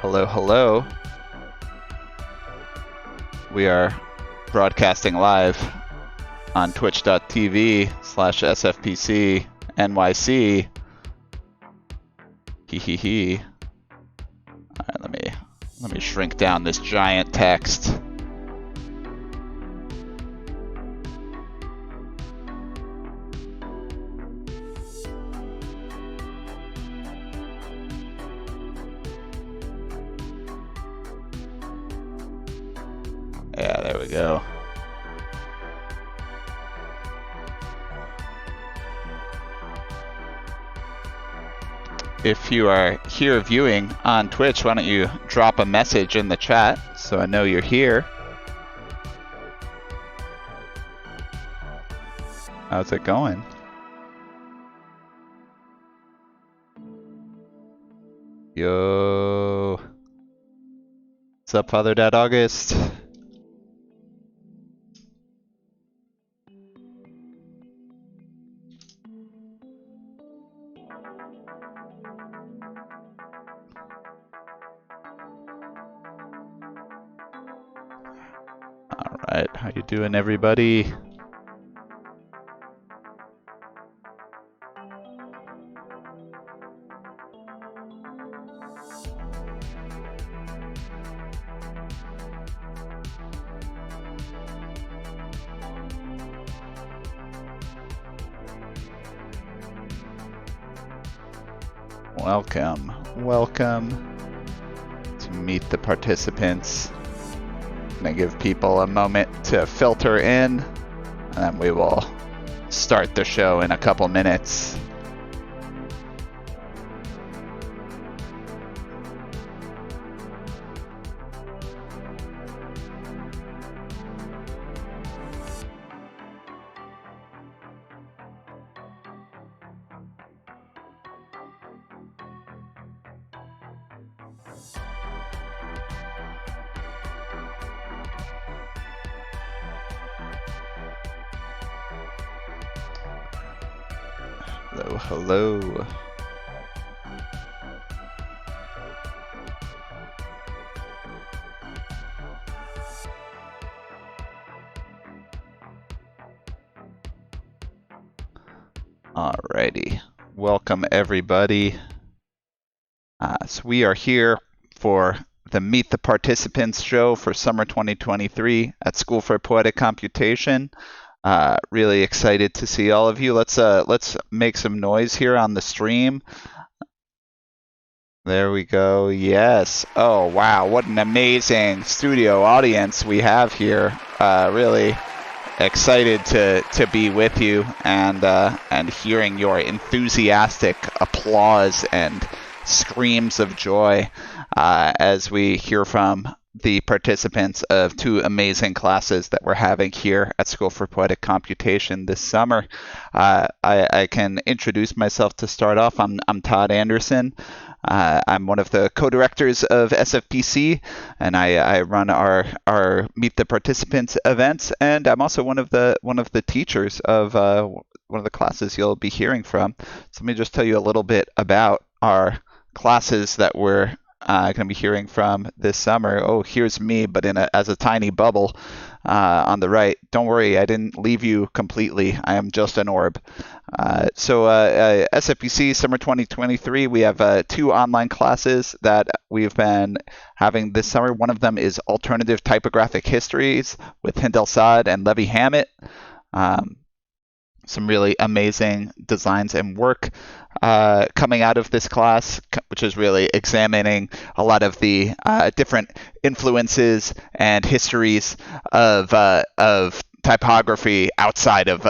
Hello, hello. We are broadcasting live on twitch.tv/SFPC NYC. Hee hee hee. Alright, let me shrink down this giant text. Yeah, there we go. If you are here viewing on Twitch, why don't you drop a message in the chat so I know you're here. How's it going? Yo. What's up, Father Dad August? Alright, how you doing, everybody? Welcome to meet the participants. I'm gonna give people a moment to filter in, and then we will start the show in a couple minutes. Hello. Alrighty. Welcome, everybody. So we are here for the Meet the Participants show for summer 2023 at School for Poetic Computation. Really excited to see all of you. Let's make some noise here on the stream. There we go. Yes. Oh wow, what an amazing studio audience we have here. Really excited to be with you and hearing your enthusiastic applause and screams of joy as we hear from the participants of two amazing classes that we're having here at School for Poetic Computation this summer. I can introduce myself to start off. I'm Todd Anderson. I'm one of the co-directors of SFPC, and I run our Meet the Participants events, and I'm also one of the teachers of one of the classes you'll be hearing from. So let me just tell you a little bit about our classes that we're going to be hearing from this summer. Oh, here's me, but as a tiny bubble on the right. Don't worry, I didn't leave you completely. I am just an orb. SFPC Summer 2023, we have two online classes that we've been having this summer. One of them is Alternative Typographic Histories with Hindel Saad and Levi Hammett. Some really amazing designs and work coming out of this class, which is really examining a lot of the different influences and histories of typography outside of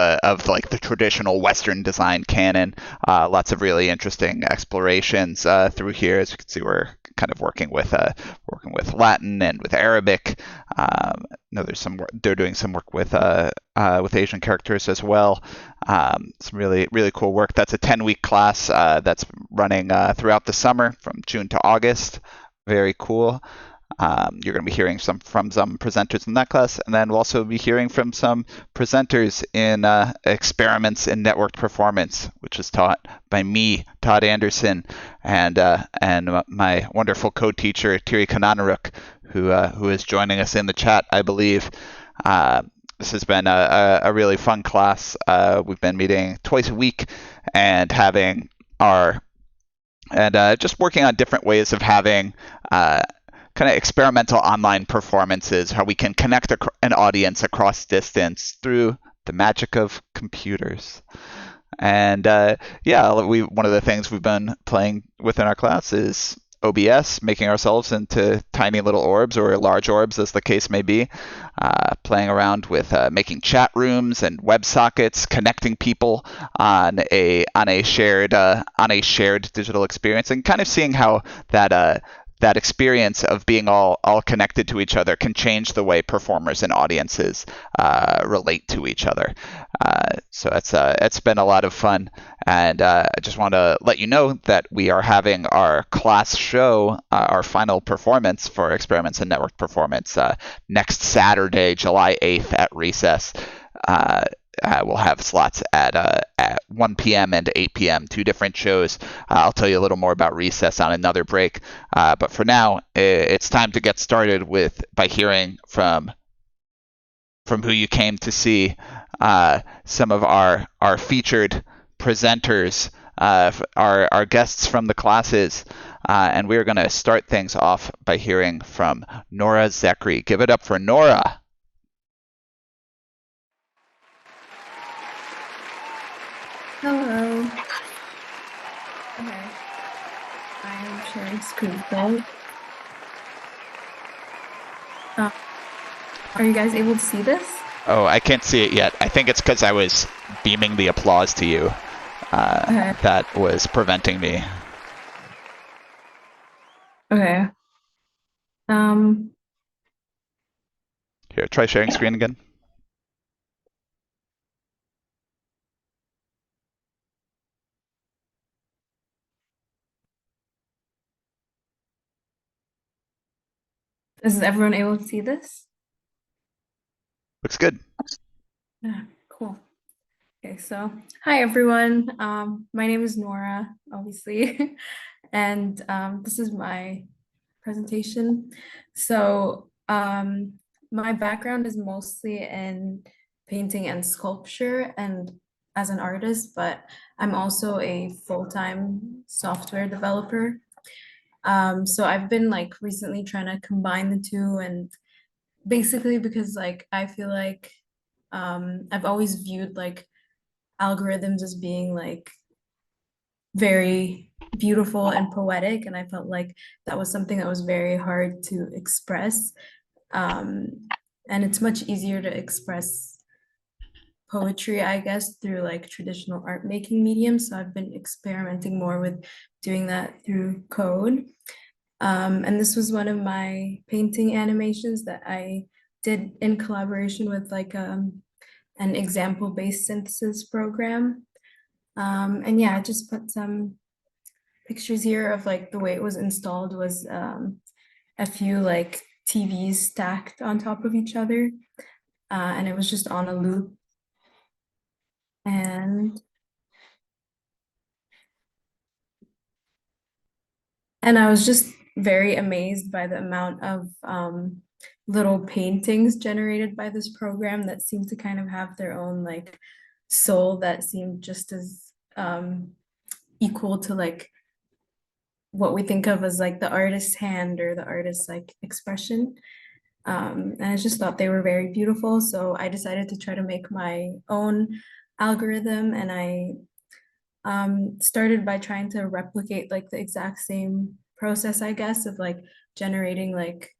like the traditional Western design canon. Lots of really interesting explorations through here. As you can see, we're kind of working with Latin and with Arabic. They're doing some work with Asian characters as well. Some really cool work. That's a 10-week class that's running throughout the summer from June to August. Very cool. You're going to be hearing from some presenters in that class, and then we'll also be hearing from some presenters in experiments in networked performance, which is taught by me, Todd Anderson, and my wonderful co-teacher Thierry Kananaruk, who is joining us in the chat, I believe. This has been a really fun class. We've been meeting twice a week and having our just working on different ways of having kind of experimental online performances, how we can connect an audience across distance through the magic of computers. And one of the things we've been playing with in our class is OBS, making ourselves into tiny little orbs or large orbs, as the case may be. Playing around with making chat rooms and WebSockets, connecting people on a shared digital experience, and kind of seeing how that experience of being all connected to each other can change the way performers and audiences relate to each other. So it's been a lot of fun, and I just want to let you know that we are having our class show, our final performance for Experiments in Network Performance, next Saturday, July 8th at recess. We'll have slots at 1 p.m. and 8 p.m., two different shows. I'll tell you a little more about recess on another break. But for now, it's time to get started by hearing from who you came to see, some of our featured presenters, our guests from the classes. And we're going to start things off by hearing from Noura Zekry. Give it up for Noura. Hello. Okay. I am sharing screen though. Are you guys able to see this? Oh, I can't see it yet. I think it's because I was beaming the applause to you. Okay. That was preventing me. Okay. Here, try sharing screen again. Is everyone able to see this? Looks good. Yeah, cool. Okay, so hi everyone. My name is Noura, obviously, and this is my presentation. So my background is mostly in painting and sculpture and as an artist, but I'm also a full-time software developer. So I've been like recently trying to combine the two, and basically because like I feel like I've always viewed like algorithms as being like very beautiful and poetic, and I felt like that was something that was very hard to express. And it's much easier to express poetry, I guess, through like traditional art making mediums. So I've been experimenting more with doing that through code. And this was one of my painting animations that I did in collaboration with like an example-based synthesis program. And yeah, I just put some pictures here of like the way it was installed was a few like TVs stacked on top of each other. And it was just on a loop. And I was just very amazed by the amount of little paintings generated by this program that seemed to kind of have their own like soul that seemed just as equal to like what we think of as like the artist's hand or the artist's like expression. And I just thought they were very beautiful. So I decided to try to make my own algorithm, and I started by trying to replicate like the exact same process, I guess, of like generating like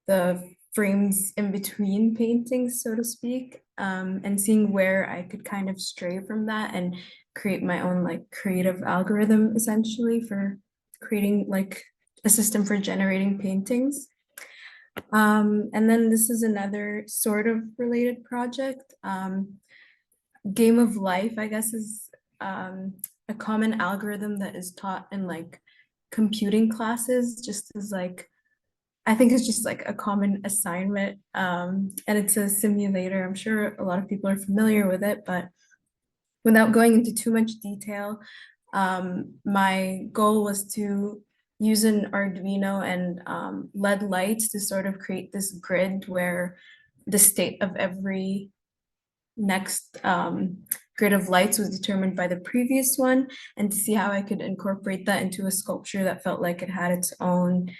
the frames in between paintings, so to speak, and seeing where I could kind of stray from that and create my own like creative algorithm essentially for creating like a system for generating paintings. And then this is another sort of related project. Game of Life, I guess, is a common algorithm that is taught in like computing classes, just as like I think it's just like a common assignment, and it's a simulator. I'm sure a lot of people are familiar with it, but without going into too much detail, my goal was to use an Arduino and LED lights to sort of create this grid where the state of every next grid of lights was determined by the previous one, and to see how I could incorporate that into a sculpture that felt like it had its own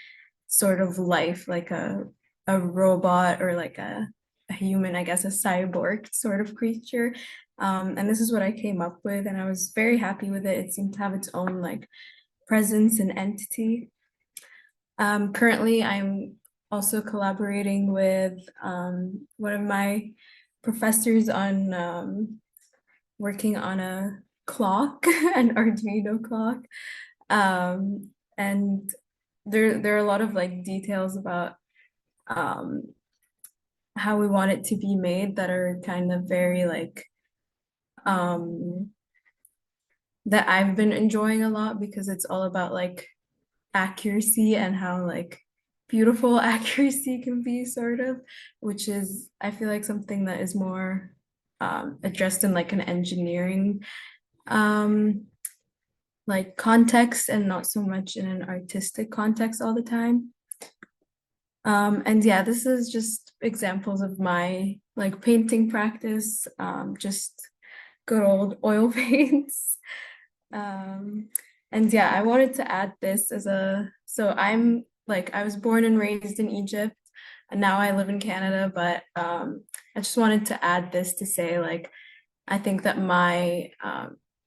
sort of life, like a robot or like a human, I guess, a cyborg sort of creature. And this is what I came up with, and I was very happy with it. It seemed to have its own like presence and entity. Currently, I'm also collaborating with one of my professors on working on a clock, an Arduino clock. And there are a lot of like details about how we want it to be made that are kind of very like that I've been enjoying a lot, because it's all about like accuracy and how like beautiful accuracy can be, sort of, which is, I feel like, something that is more addressed in like an engineering like context, and not so much in an artistic context all the time. And yeah, this is just examples of my like painting practice, just good old oil paints. And yeah, I wanted to add this as so I'm like, I was born and raised in Egypt, and now I live in Canada, but I just wanted to add this to say, like, I think that my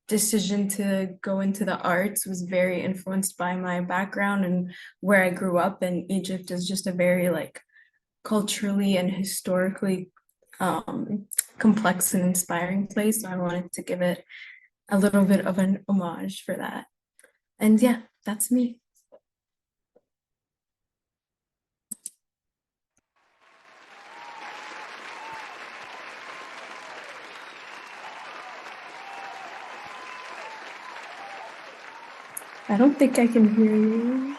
decision to go into the arts was very influenced by my background and where I grew up. And Egypt is just a very like culturally and historically complex and inspiring place. So I wanted to give it a little bit of an homage for that. And yeah, that's me. I don't think I can hear you.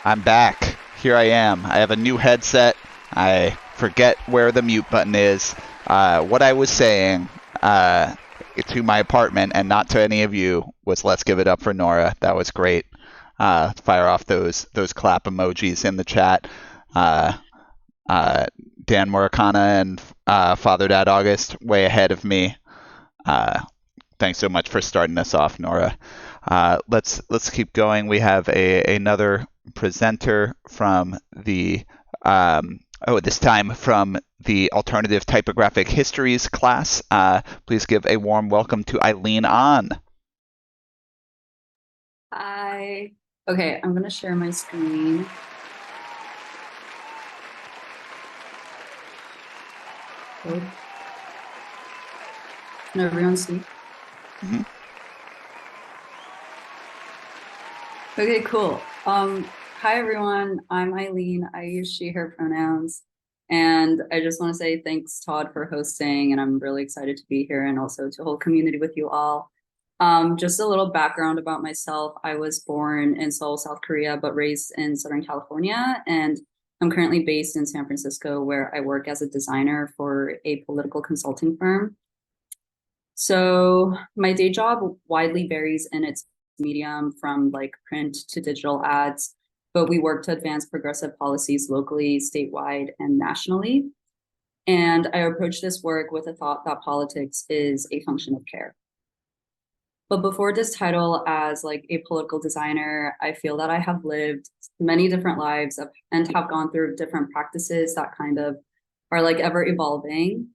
I'm back. Here I am. I have a new headset. I forget where the mute button is. What I was saying to my apartment and not to any of you was, let's give it up for Noura. That was great. Fire off those clap emojis in the chat. Dan Murakana and Father Dad August way ahead of me. Thanks so much for starting us off, Noura. Let's keep going. We have another presenter from the this time from the Alternative Typographic Histories class. Please give a warm welcome to Eileen Ahn. Hi. Okay, I'm gonna share my screen. Okay. Can everyone see? Mm-hmm. Okay, cool. Hi everyone, I'm Eileen. I use she, her pronouns. And I just want to say thanks, Todd, for hosting, and I'm really excited to be here and also to hold community with you all. Just a little background about myself. I was born in Seoul, South Korea, but raised in Southern California, and I'm currently based in San Francisco, where I work as a designer for a political consulting firm. So my day job widely varies in its medium, from like print to digital ads, but we work to advance progressive policies locally, statewide, and nationally. And I approach this work with a thought that politics is a function of care. But before this title as like a political designer, I feel that I have lived many different lives and have gone through different practices that kind of are like ever evolving.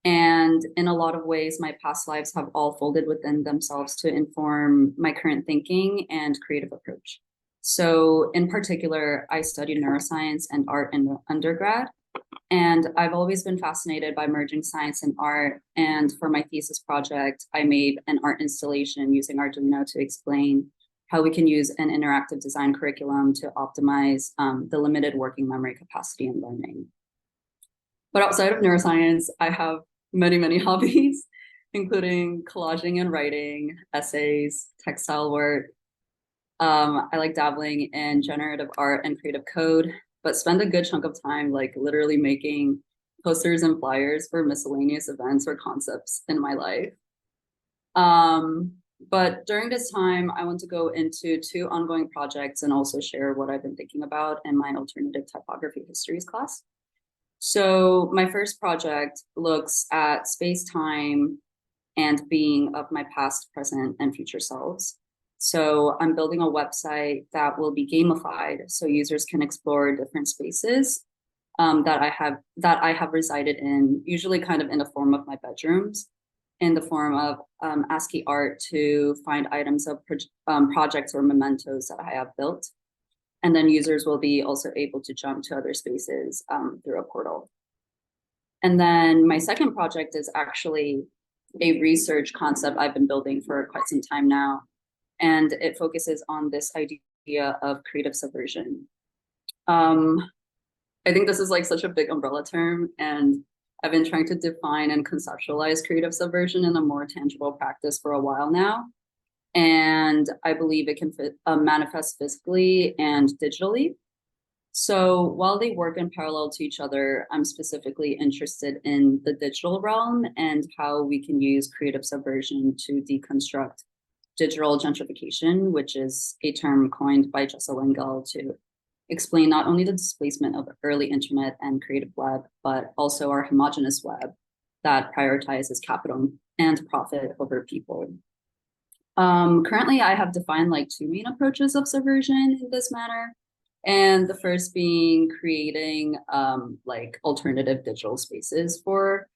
And in a lot of ways, my past lives have all folded within themselves to inform my current thinking and creative approach. So in particular, I studied neuroscience and art in undergrad. And I've always been fascinated by merging science and art. And for my thesis project, I made an art installation using Arduino to explain how we can use an interactive design curriculum to optimize the limited working memory capacity in learning. But outside of neuroscience, I have many, many hobbies, including collaging and writing, essays, textile work, I like dabbling in generative art and creative code, but spend a good chunk of time like literally making posters and flyers for miscellaneous events or concepts in my life. But during this time, I want to go into 2 ongoing projects and also share what I've been thinking about in my alternative typography histories class. So my first project looks at space-time and being of my past, present, and future selves. So I'm building a website that will be gamified so users can explore different spaces that I have resided in, usually kind of in the form of my bedrooms, in the form of ASCII art to find items of projects or mementos that I have built. And then users will be also able to jump to other spaces through a portal. And then my second project is actually a research concept I've been building for quite some time now. And it focuses on this idea of creative subversion. I think this is like such a big umbrella term, and I've been trying to define and conceptualize creative subversion in a more tangible practice for a while now. And I believe it can manifest physically and digitally. So while they work in parallel to each other, I'm specifically interested in the digital realm and how we can use creative subversion to deconstruct digital gentrification, which is a term coined by Jessa Wengel to explain not only the displacement of early internet and creative web, but also our homogenous web that prioritizes capital and profit over people. Currently, I have defined like 2 main approaches of subversion in this manner. And the first being creating like alternative digital spaces for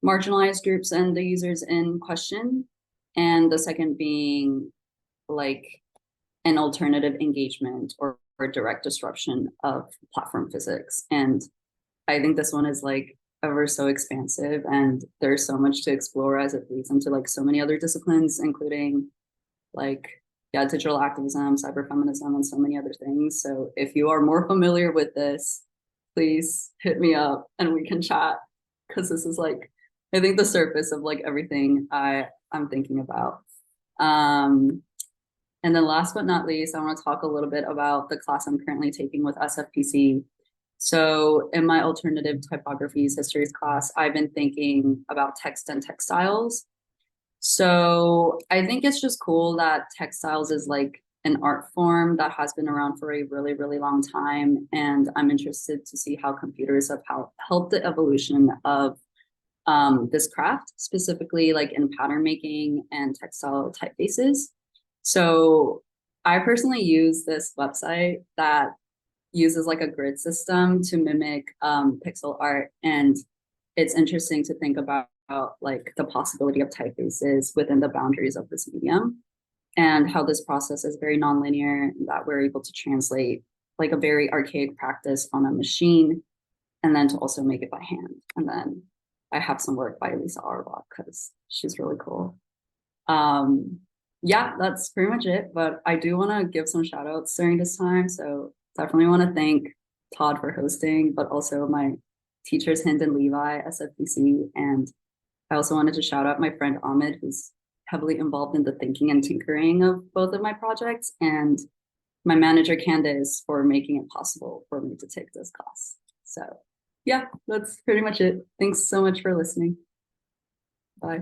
marginalized groups and the users in question. And the second being like an alternative engagement or direct disruption of platform physics. And I think this one is like ever so expansive, and there's so much to explore as it leads into like so many other disciplines, including like, yeah, digital activism, cyberfeminism, and so many other things. So if you are more familiar with this, please hit me up and we can chat, because this is like, I think the surface of like everything I'm thinking about. And then last but not least, I want to talk a little bit about the class I'm currently taking with SFPC. So in my alternative typographies histories class, I've been thinking about text and textiles. So I think it's just cool that textiles is like an art form that has been around for a really, really long time. And I'm interested to see how computers have helped the evolution of this craft, specifically like in pattern making and textile typefaces. So I personally use this website that uses like a grid system to mimic pixel art. And it's interesting to think about like the possibility of typefaces within the boundaries of this medium, and how this process is very nonlinear, and that we're able to translate like a very archaic practice on a machine and then to also make it by hand. And then I have some work by Lisa Auerbach because she's really cool. Yeah, that's pretty much it. But I do want to give some shout outs during this time. So definitely want to thank Todd for hosting, but also my teachers, Hind and Levi, SFPC. And I also wanted to shout out my friend Ahmed, who's heavily involved in the thinking and tinkering of both of my projects, and my manager Candace for making it possible for me to take this class. So yeah, that's pretty much it. Thanks so much for listening. Bye.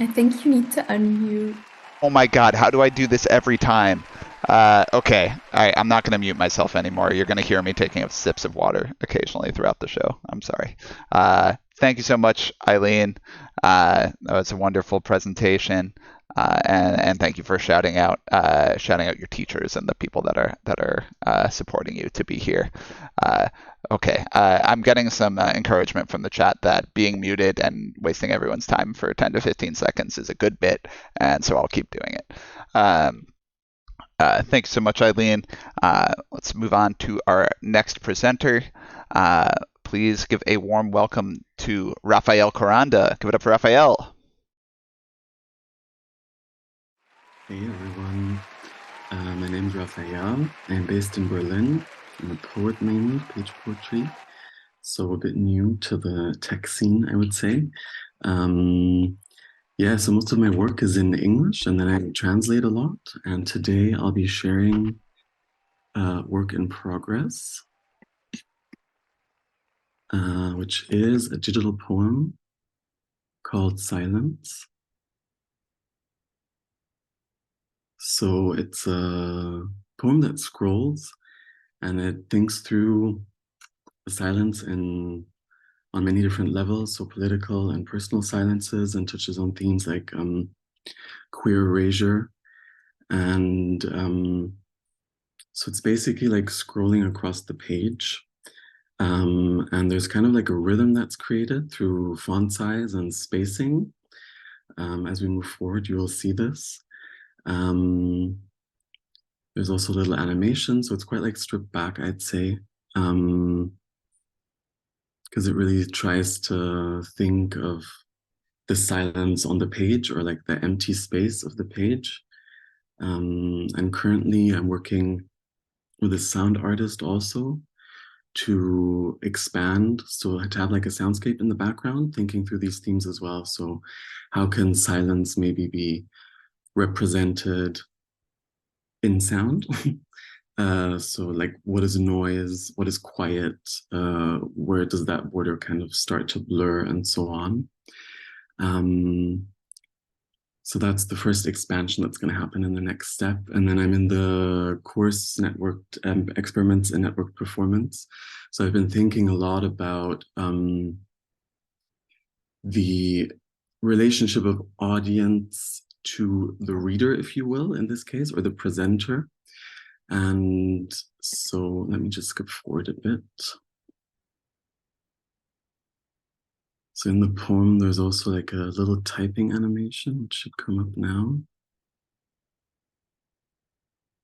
I think you need to unmute. Oh my God, how do I do this every time? Okay, I'm not going to mute myself anymore. You're going to hear me taking sips of water occasionally throughout the show. I'm sorry. Thank you so much, Eileen. That was a wonderful presentation, and thank you for shouting out your teachers and the people that are supporting you to be here. Okay, I'm getting some encouragement from the chat that being muted and wasting everyone's time for 10 to 15 seconds is a good bit, and so I'll keep doing it. Thanks so much, Eileen. Let's move on to our next presenter. Please give a warm welcome to Raphael Koranda. Give it up for Raphael. Hey everyone, my name is Raphael. I'm based in Berlin. I'm a poet mainly, page poetry. So a bit new to the tech scene, I would say. Yeah, so most of my work is in English and then I translate a lot. And today I'll be sharing work in progress, which is a digital poem called Silence. So it's a poem that scrolls and it thinks through the silence on many different levels, so political and personal silences, and touches on themes like queer erasure. And so it's basically like scrolling across the page. And there's kind of like a rhythm that's created through font size and spacing. As we move forward, you will see this. There's also little animation, so it's quite like stripped back, I'd say. Because it really tries to think of the silence on the page or like the empty space of the page. And currently I'm working with a sound artist also to expand, so to have like a soundscape in the background, thinking through these themes as well. So how can silence maybe be represented in sound? So like what is noise, what is quiet, where does that border kind of start to blur and so on. So that's the first expansion that's going to happen in the next step. And then I'm in the course networked experiments in network performance. So I've been thinking a lot about the relationship of audience to the reader, if you will, in this case, or the presenter. And so let me just skip forward a bit. So in the poem, there's also like a little typing animation, which should come up now.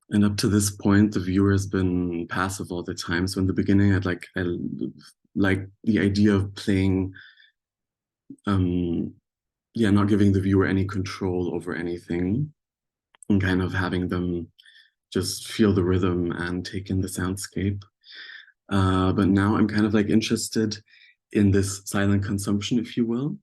And up to this point, the viewer has been passive all the time. So in the beginning, I like the idea of playing, not giving the viewer any control over anything and kind of having them just feel the rhythm and take in the soundscape. But now I'm kind of like interested in this silent consumption, if you will.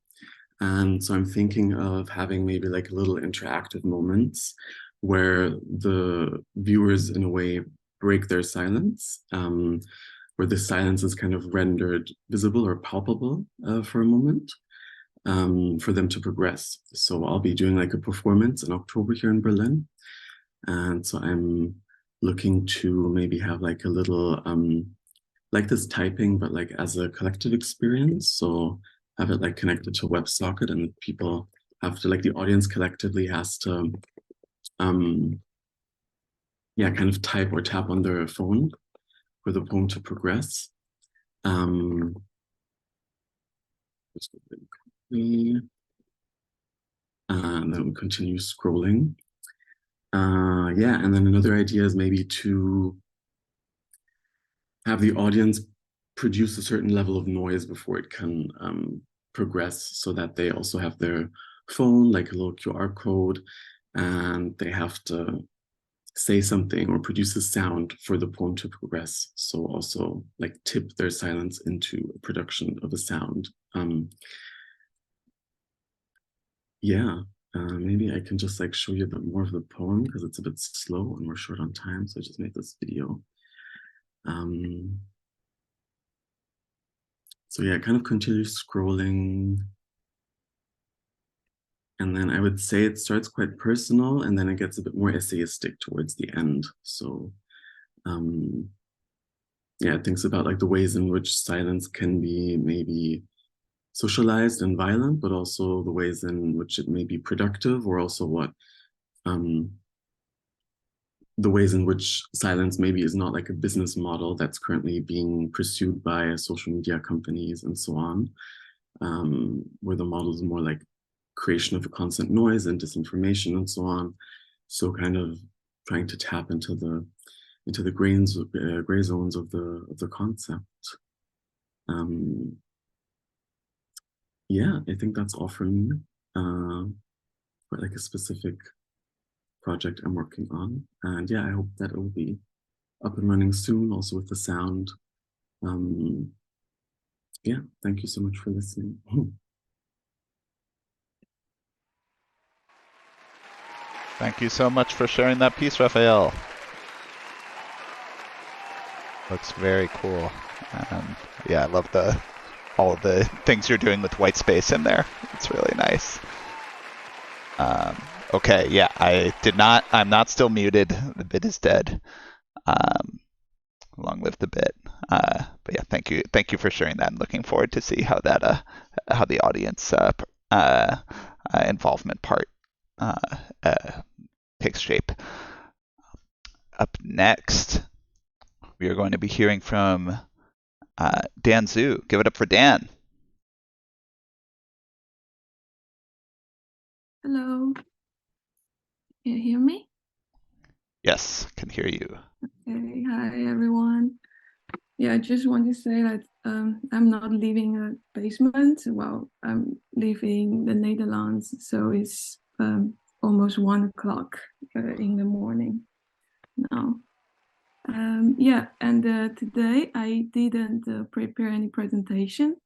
And so I'm thinking of having maybe like little interactive moments where the viewers in a way break their silence, where the silence is kind of rendered visible or palpable for a moment, for them to progress. So I'll be doing like a performance in October here in Berlin. And so I'm looking to maybe have like a little, like this typing, but like as a collective experience. So have it like connected to a WebSocket and people have to, like the audience collectively has to, kind of type or tap on their phone for the poem to progress. Just go really quickly. And then we continue scrolling. And then another idea is maybe to have the audience produce a certain level of noise before it can progress, so that they also have their phone, like a little QR code, and they have to say something or produce a sound for the poem to progress. So also like tip their silence into a production of a sound. Maybe I can just like show you a bit more of the poem because it's a bit slow and we're short on time. So I just made this video. So yeah, kind of continue scrolling. And then I would say it starts quite personal and then it gets a bit more essayistic towards the end. So it thinks about like the ways in which silence can be maybe socialized and violent, but also the ways in which it may be productive, or also what the ways in which silence maybe is not like a business model that's currently being pursued by social media companies and so on, where the model is more like creation of a constant noise and disinformation and so on. So kind of trying to tap into the gray zones of the concept. I think that's all for me. Quite like a specific project I'm working on. And yeah, I hope that it will be up and running soon, also with the sound. Yeah, thank you so much for listening. Thank you so much for sharing that piece, Raphael. Looks very cool. Yeah, I love all of the things you're doing with white space in there. It's really nice. Okay, yeah, I'm not still muted. The bit is dead. Long live the bit. But yeah, thank you for sharing that. I'm looking forward to see how that how the audience involvement part takes shape. Up next, we are going to be hearing from Dan Zhu. Give it up for Dan. Hello. Can you hear me? Yes, can hear you. Okay. Hi, everyone. Yeah, I just want to say that I'm not living a basement. Well, I'm living the Netherlands, so it's almost 1 o'clock in the morning now. Yeah, and today I didn't prepare any presentation.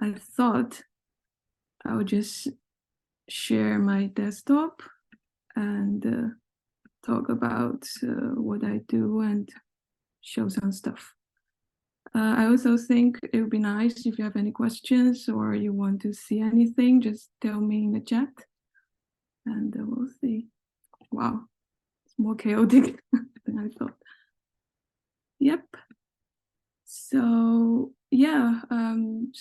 I thought I would just share my desktop and talk about what I do and show some stuff. I also think it would be nice if you have any questions or you want to see anything, just tell me in the chat and we'll see. Wow, it's more chaotic than I thought. Yep. So yeah, I'm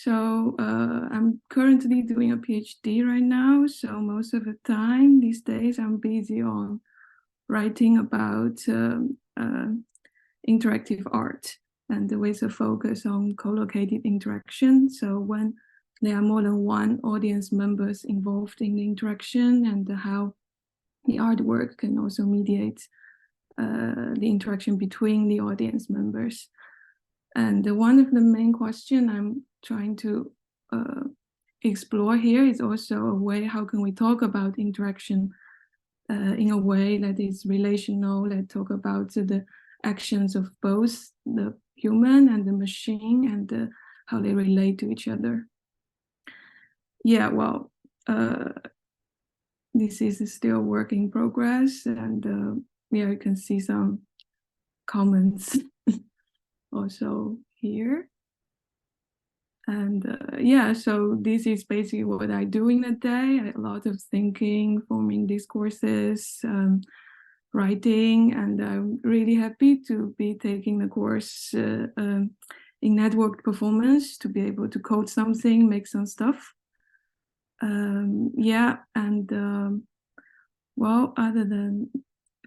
currently doing a PhD right now. So most of the time these days I'm busy on writing about interactive art and with a focus on co-located interaction. So when there are more than one audience members involved in the interaction and how the artwork can also mediate the interaction between the audience members. And one of the main questions I'm trying to explore here is also a way, how can we talk about interaction in a way that is relational, that talk about the actions of both the human and the machine and how they relate to each other. Yeah, well, this is still work in progress, and yeah, you can see some comments also here. And yeah, so this is basically what I do in a day. A lot of thinking, forming discourses, writing, and I'm really happy to be taking the course in networked performance, to be able to code something, make some stuff. Yeah, and well, other than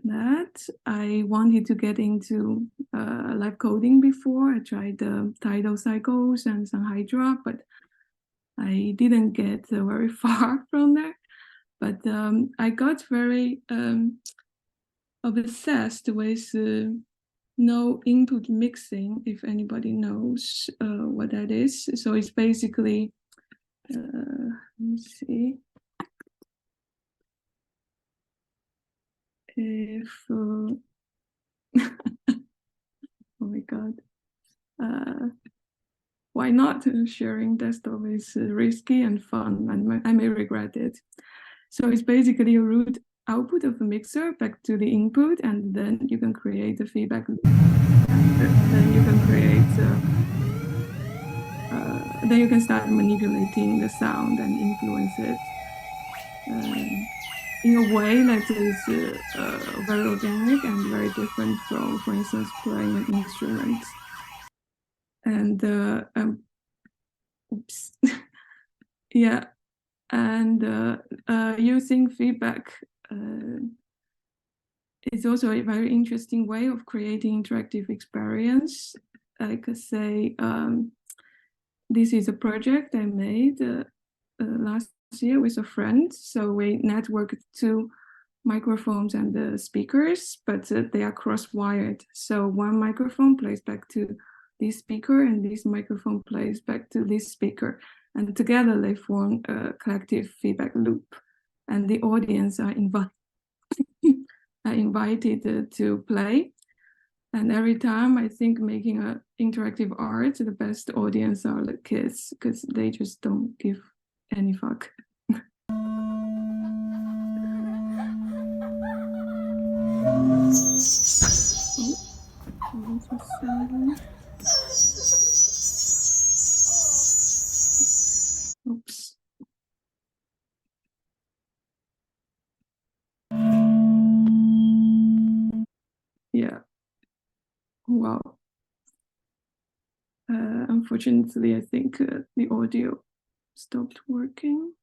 that, I wanted to get into live coding before. I tried the tidal cycles and some Hydra, but I didn't get very far from there. But I got very obsessed with no input mixing, if anybody knows what that is. So it's basically, let me see. If oh my god, why not? Sharing desktop is risky and fun, and I may regret it. So it's basically a root output of a mixer back to the input, and then you can create a feedback loop. And then you can create, then you can start manipulating the sound and influence it in a way that is very organic and very different from, for instance, playing an instrument. And oops, yeah, and using feedback is also a very interesting way of creating interactive experience. I could say this is a project I made last year with a friend. So we networked 2 microphones and the speakers, but they are cross-wired. So one microphone plays back to this speaker and this microphone plays back to this speaker. And together they form a collective feedback loop. And the audience are invited to play. And every time I think making an interactive art, the best audience are the kids because they just don't give any fuck. Oops. Yeah. Wow. Unfortunately, I think the audio stopped working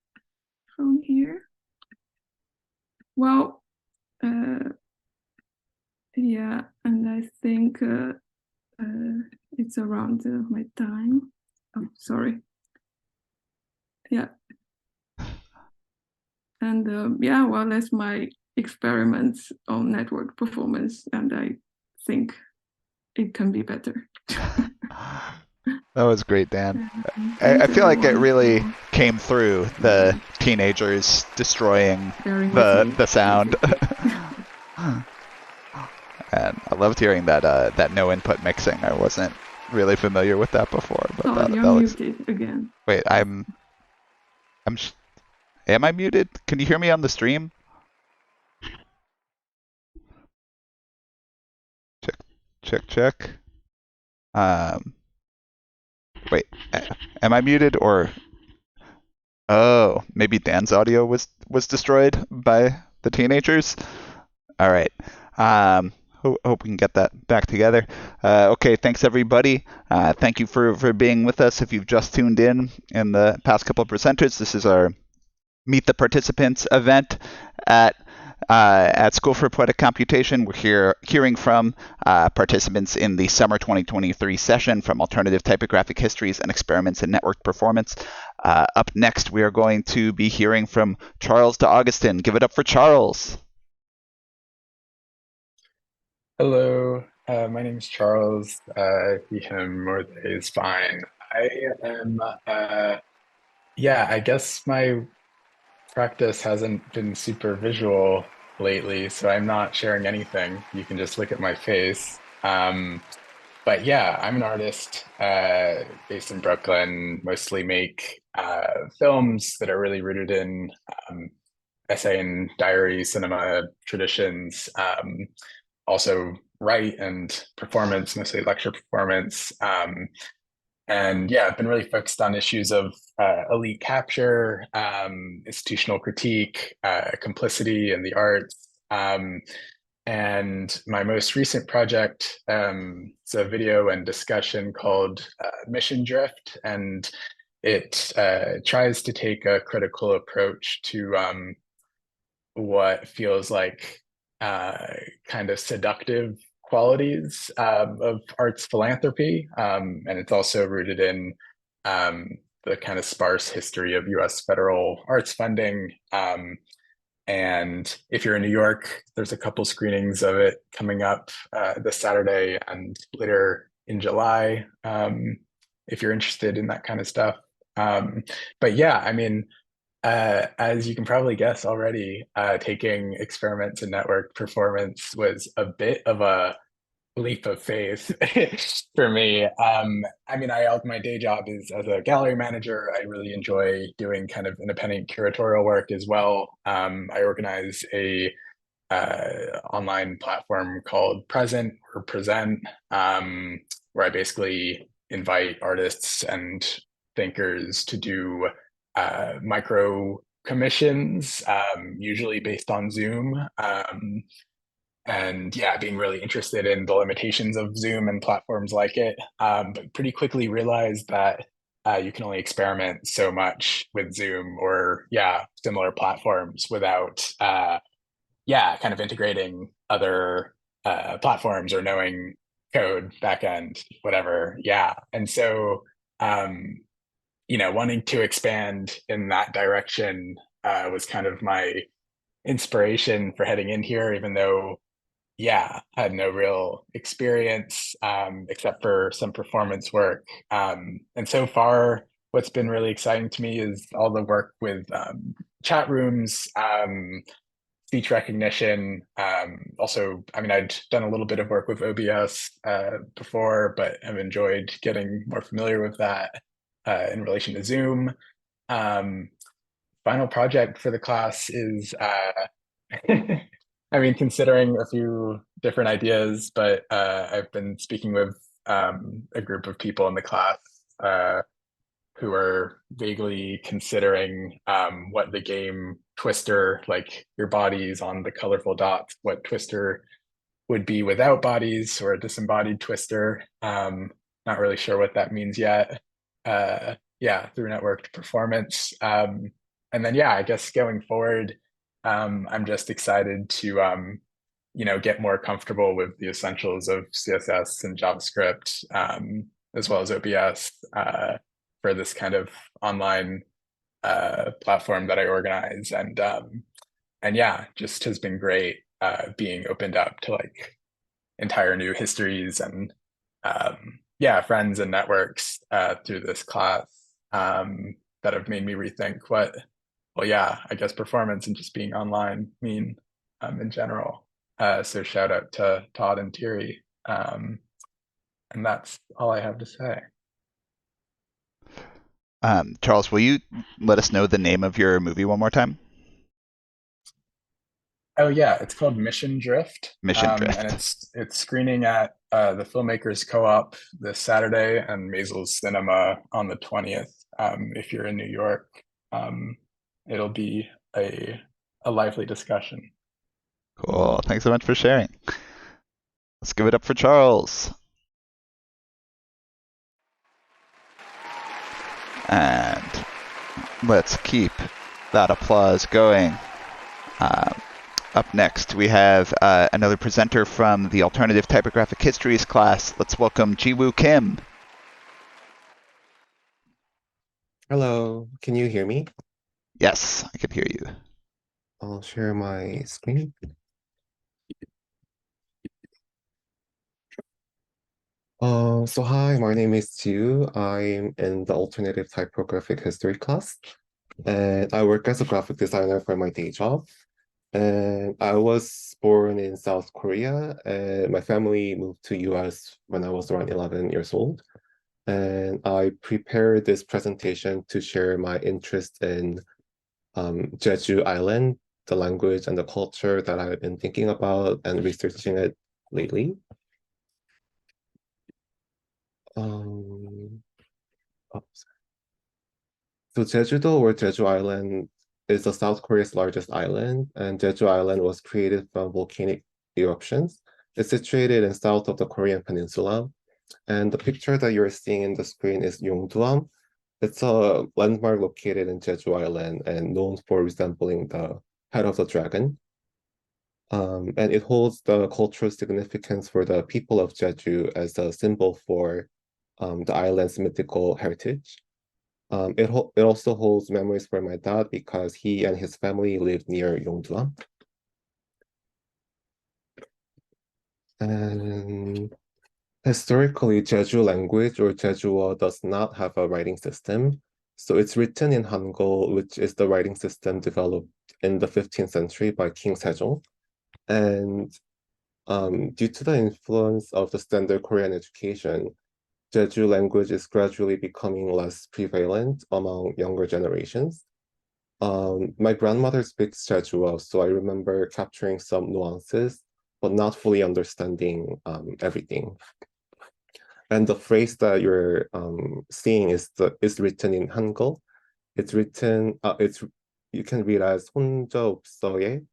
from here. Well, yeah, and I think it's around my time. Oh, sorry. Yeah. And yeah, well, that's my experiments on network performance, and I think it can be better. That was great, Dan. I feel like it really came through, the teenagers destroying the sound. And I loved hearing that that no input mixing. I wasn't really familiar with that before. But you're muted again. Wait, am I muted? Can you hear me on the stream? Check. Wait, am I muted or? Oh, maybe Dan's audio was destroyed by the teenagers. All right. Hope we can get that back together. Okay, thanks everybody. Thank you for being with us. If you've just tuned in the past couple of presenters, this is our Meet the Participants event at School for Poetic Computation. We're hearing from participants in the summer 2023 session from Alternative Typographic Histories and Experiments in Network Performance. Up next, we are going to be hearing from Charles to Agustin. Give it up for Charles. Hello, my name is Charles. He, him, or they is fine. I am, yeah, I guess my practice hasn't been super visual lately, so I'm not sharing anything. You can just look at my face. But yeah, I'm an artist based in Brooklyn, mostly make films that are really rooted in essay and diary cinema traditions. Also write and performance, mostly lecture performance. And yeah, I've been really focused on issues of elite capture, institutional critique, complicity in the arts. And my most recent project is a video and discussion called Mission Drift. And it tries to take a critical approach to what feels like kind of seductive qualities of arts philanthropy. And it's also rooted in the kind of sparse history of US federal arts funding. And if you're in New York, there's a couple screenings of it coming up this Saturday and later in July, if you're interested in that kind of stuff. But yeah, I mean, as you can probably guess already, taking experiments in network performance was a bit of a leap of faith for me. I mean, my day job is as a gallery manager. I really enjoy doing kind of independent curatorial work as well. I organize a online platform called Present, where I basically invite artists and thinkers to do micro commissions, usually based on Zoom. And yeah, being really interested in the limitations of Zoom and platforms like it, but pretty quickly realized that you can only experiment so much with Zoom or similar platforms without kind of integrating other platforms or knowing code, backend, whatever. Yeah. And so wanting to expand in that direction was kind of my inspiration for heading in here, even though, I had no real experience except for some performance work. And so far, what's been really exciting to me is all the work with chat rooms, speech recognition. Also, I mean, I'd done a little bit of work with OBS before, but have enjoyed getting more familiar with that in relation to Zoom. Final project for the class is, I mean, considering a few different ideas, but I've been speaking with a group of people in the class who are vaguely considering what the game Twister, like your bodies on the colorful dots, what Twister would be without bodies, or a disembodied Twister. Not really sure what that means yet. Yeah, through networked performance. And then, yeah, I guess going forward, I'm just excited to, get more comfortable with the essentials of CSS and JavaScript, as well as OBS, for this kind of online platform that I organize. And yeah, just has been great being opened up to like entire new histories and yeah, friends and networks through this class that have made me rethink what, well, yeah, I guess performance and just being online mean in general. So shout out to Todd and Thierry. And that's all I have to say. Charles, will you let us know the name of your movie one more time? Oh yeah, it's called Mission Drift. Mission Drift. And it's screening at the Filmmakers Co-op this Saturday and Maisels Cinema on the 20th. If you're in New York, it'll be a lively discussion. Cool. Thanks so much for sharing. Let's give it up for Charles. And let's keep that applause going. Up next, we have another presenter from the Alternative Typographic Histories class. Let's welcome Jiwoo Kim. Hello, can you hear me? Yes, I can hear you. I'll share my screen. So hi, my name is Jiwoo. I'm in the Alternative Typographic History class, and I work as a graphic designer for my day job. And I was born in South Korea, and my family moved to US when I was around 11 years old. And I prepared this presentation to share my interest in Jeju Island, the language and the culture that I've been thinking about and researching it lately. So Jeju-do or Jeju Island is the South Korea's largest island, and Jeju Island was created from volcanic eruptions. It's situated in south of the Korean peninsula, and the picture that you're seeing in the screen is Yongduam. It's a landmark located in Jeju Island and known for resembling the head of the dragon. And it holds the cultural significance for the people of Jeju as a symbol for the island's mythical heritage. It also holds memories for my dad because he and his family lived near Yongduam. And historically, Jeju language or Jejuo does not have a writing system. So it's written in Hangul, which is the writing system developed in the 15th century by King Sejong. And due to the influence of the standard Korean education, Jeju language is gradually becoming less prevalent among younger generations. My grandmother speaks Jejuo, so I remember capturing some nuances, but not fully understanding everything. And the phrase that you're seeing is written in Hangul. It's written, you can read as 혼자 없어요.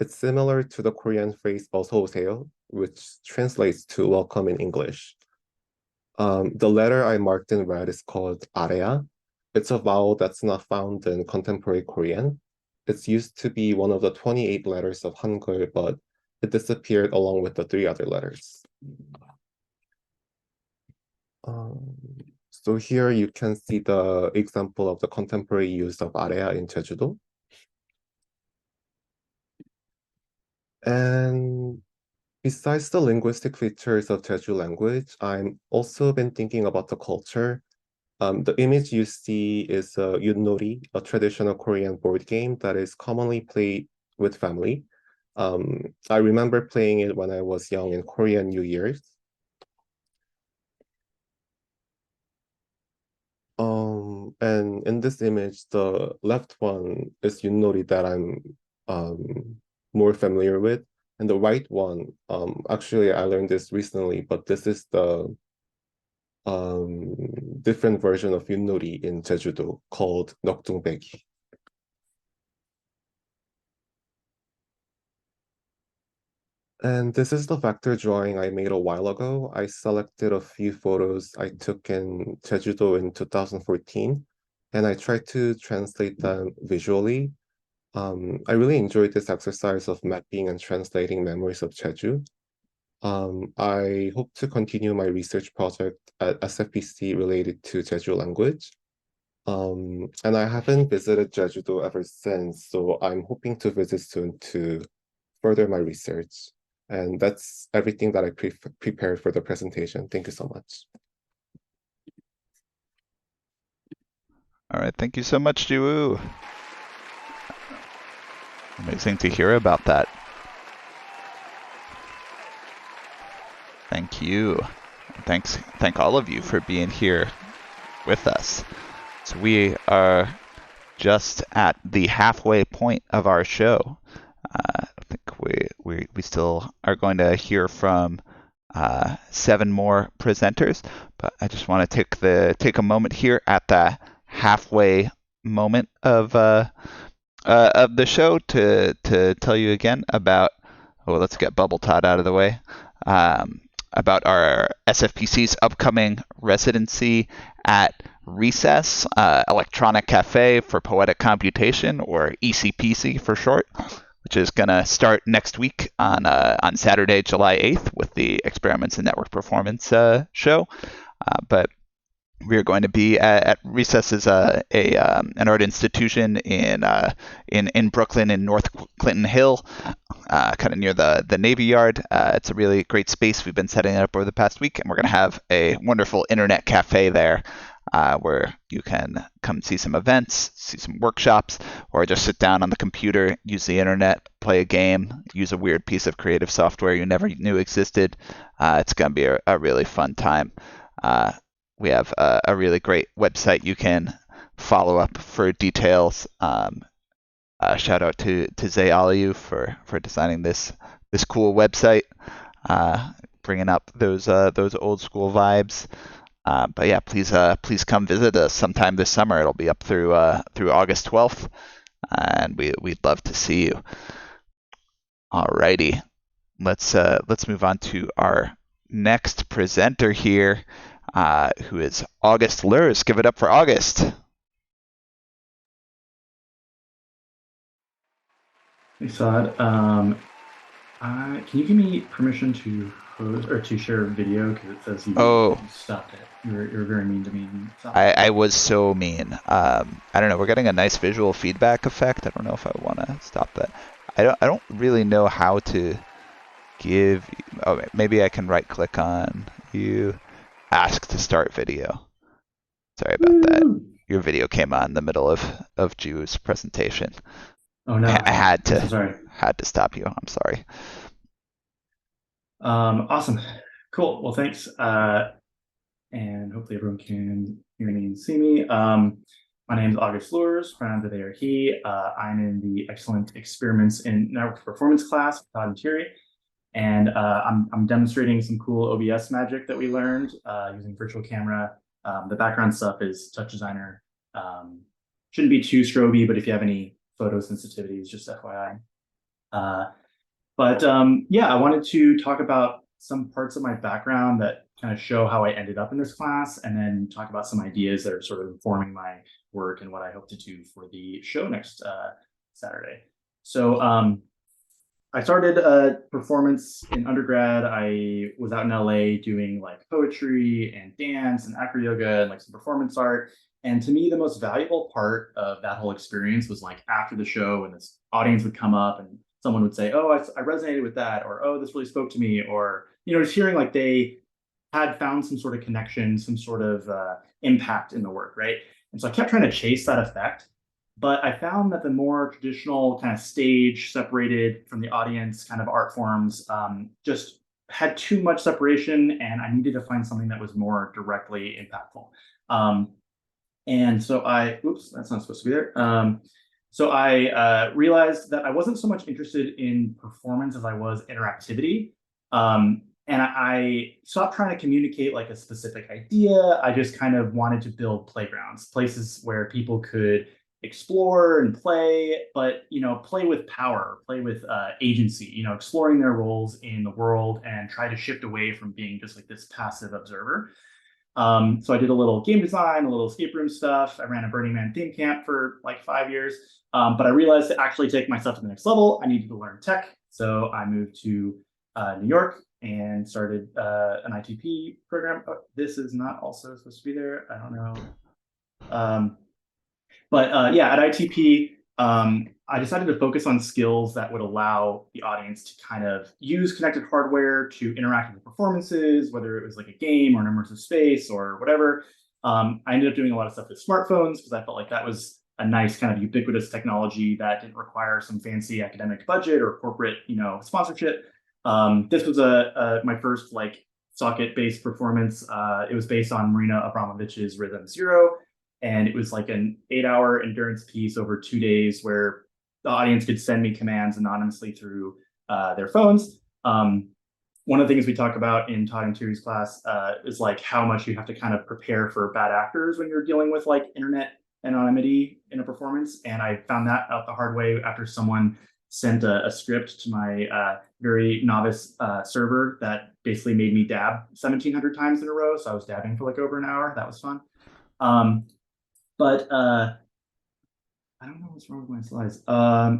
It's similar to the Korean phrase 어서 오세요, which translates to welcome in English. The letter I marked in red is called 아래야. It's a vowel that's not found in contemporary Korean. It's used to be one of the 28 letters of Hangul, but it disappeared along with the 3 other letters. So here you can see the example of the contemporary use of 아래야 in Jeju-do. And besides the linguistic features of Jeju language, I've also been thinking about the culture. The image you see is yunori, a traditional Korean board game that is commonly played with family. I remember playing it when I was young in Korean New Year's. And in this image, the left one is Yunori that I'm more familiar with. And the right one, actually I learned this recently, but this is the different version of Yunori in Jeju-do called Nokdungbegi. And this is the vector drawing I made a while ago. I selected a few photos I took in Jeju-do in 2014, and I tried to translate them visually. I really enjoyed this exercise of mapping and translating memories of Jeju. I hope to continue my research project at SFPC related to Jeju language. And I haven't visited Jeju-do ever since, so I'm hoping to visit soon to further my research. And that's everything that I prepared for the presentation. Thank you so much. All right, thank you so much, Jiwoo. Amazing to hear about that. Thank you. Thank all of you for being here with us. So we are just at the halfway point of our show. I think we still are going to hear from 7 more presenters, but I just want to take a moment here at the halfway moment of the show to tell you again about. Oh, let's get Bubble Todd out of the way. About our SFPC's upcoming residency at Recess, Electronic Cafe for Poetic Computation, or ECPC for short, which is going to start next week on Saturday, July 8th with the Experiments in Network Performance show. But we're going to be at Recess is an art institution in Brooklyn in North Clinton Hill, kind of near the Navy Yard. It's a really great space. We've been setting it up over the past week, and we're going to have a wonderful internet cafe there where you can come see some events, see some workshops, or just sit down on the computer, use the internet, play a game, use a weird piece of creative software you never knew existed. It's going to be a really fun time. We have a really great website you can follow up for details. Shout out to Zay Aliou for designing this cool website, bringing up those old school vibes. But yeah, please come visit us sometime this summer. It'll be up through August 12th, and we'd love to see you. Alrighty, let's move on to our next presenter here, who is August Luhrs. Give it up for August. Thanks, Todd. Can you give me permission to host or to share a video, because it says you stopped it. You're very mean to me. I was so mean. I don't know. We're getting a nice visual feedback effect. I don't know if I want to stop that. I don't really know how to give. Oh, maybe I can right click on you. Ask to start video. Sorry about that. Your video came on in the middle of Jiwoo's presentation. Oh no! I had to. I'm so sorry. Had to stop you. I'm sorry. Awesome. Cool. Well, thanks. And hopefully everyone can hear me and see me. My name is August Luhrs, pronouns are they or he. I'm in the Excellent Experiments in Network Performance class with Todd and Thierry. And I'm demonstrating some cool OBS magic that we learned using virtual camera. The background stuff is Touch Designer. Shouldn't be too stroby, but if you have any photo sensitivities, just FYI. Yeah, I wanted to talk about some parts of my background that kind of show how I ended up in this class, and then talk about some ideas that are sort of informing my work and what I hope to do for the show next Saturday. So I started performance in undergrad. I was out in LA doing like poetry and dance and acro yoga and like some performance art. And to me, the most valuable part of that whole experience was like after the show, and this audience would come up and someone would say, "Oh, I resonated with that," or "Oh, this really spoke to me," or just hearing like they had found some sort of connection, some sort of impact in the work, right? And so I kept trying to chase that effect. But I found that the more traditional kind of stage separated from the audience kind of art forms just had too much separation, and I needed to find something that was more directly impactful. And so oops, that's not supposed to be there. So I realized that I wasn't so much interested in performance as I was interactivity. And I stopped trying to communicate like a specific idea. I just kind of wanted to build playgrounds, places where people could explore and play, but play with power, play with agency, exploring their roles in the world and try to shift away from being just like this passive observer. So I did a little game design, a little escape room stuff. I ran a Burning Man theme camp for like 5 years. But I realized to actually take myself to the next level, I needed to learn tech. So I moved to New York and started an ITP program. Oh, this is not also supposed to be there. I don't know. But yeah, at ITP, I decided to focus on skills that would allow the audience to kind of use connected hardware to interact with the performances, whether it was like a game or an immersive space or whatever. I ended up doing a lot of stuff with smartphones because I felt like that was a nice kind of ubiquitous technology that didn't require some fancy academic budget or corporate, sponsorship. This was my first like socket-based performance. It was based on Marina Abramovich's Rhythm Zero, and it was like an 8-hour endurance piece over 2 days where the audience could send me commands anonymously through their phones. One of the things we talk about in Todd and Thierry's class is like how much you have to kind of prepare for bad actors when you're dealing with like internet anonymity in a performance. And I found that out the hard way after someone sent a script to my very novice server that basically made me dab 1,700 times in a row. So I was dabbing for like over an hour. That was fun. But I don't know what's wrong with my slides.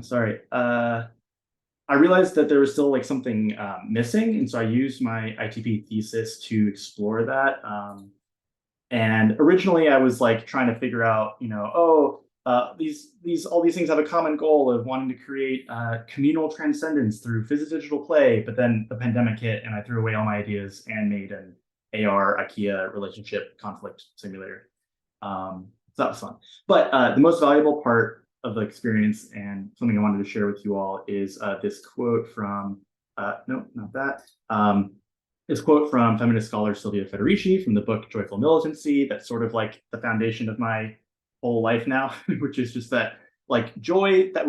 Sorry. I realized that there was still like something missing, and so I used my ITP thesis to explore that. And originally, I was like trying to figure out, all these things have a common goal of wanting to create communal transcendence through physical play. But then the pandemic hit, and I threw away all my ideas and made an AR IKEA relationship conflict simulator. So that was fun. But the most valuable part of the experience and something I wanted to share with you all is this quote from, no, not that. This quote from feminist scholar Silvia Federici from the book Joyful Militancy. That's sort of like the foundation of my whole life now, which is just that like joy the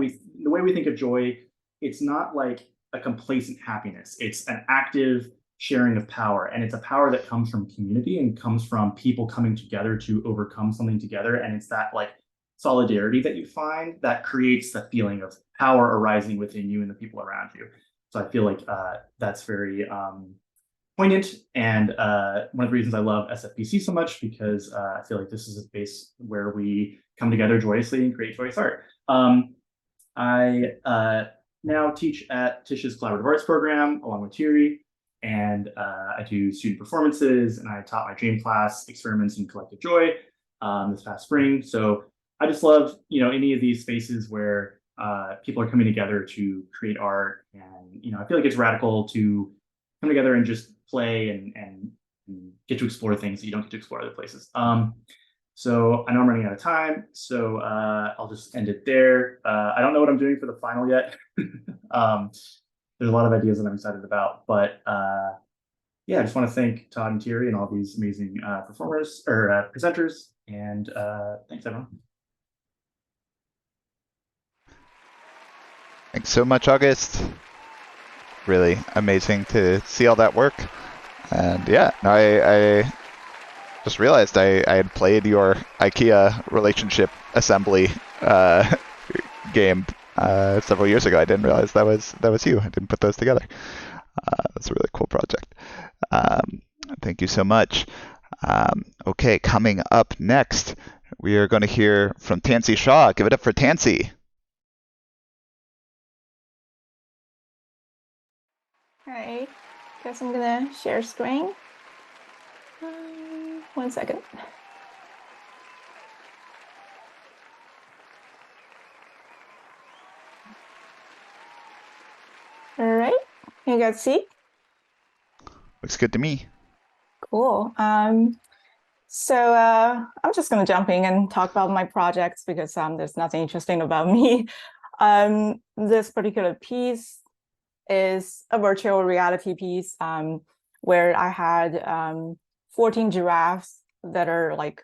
way we think of joy, it's not like a complacent happiness. It's an active sharing of power, and it's a power that comes from community and comes from people coming together to overcome something together. And it's that like solidarity that you find that creates the feeling of power arising within you and the people around you. So I feel like that's very poignant, and one of the reasons I love SFPC so much, because I feel like this is a space where we come together joyously and create joyous art. I now teach at Tish's Collaborative Arts program along with Thierry, and I do student performances, and I taught my dream class, Experiments in Collective Joy, this past spring. So I just love, any of these spaces where people are coming together to create art, and I feel like it's radical to come together and just play and get to explore things that you don't get to explore other places. So I know I'm running out of time, so I'll just end it there. I don't know what I'm doing for the final yet. There's a lot of ideas that I'm excited about, but yeah, I just want to thank Todd and Thierry and all these amazing performers or presenters, and thanks everyone. Thanks so much, August. Really amazing to see all that work. And yeah, I just realized I had played your IKEA relationship assembly game several years ago. I didn't realize that was you. I didn't put those together. That's a really cool project. Thank you so much. Okay, coming up next, we are going to hear from Tansy Xiao. Give it up for Tansy. All right, guess I'm gonna share screen. 1 second. All right, you guys see? Looks good to me. Cool. So I'm just going to jump in and talk about my projects because there's nothing interesting about me. This particular piece is a virtual reality piece where I had 14 giraffes that are like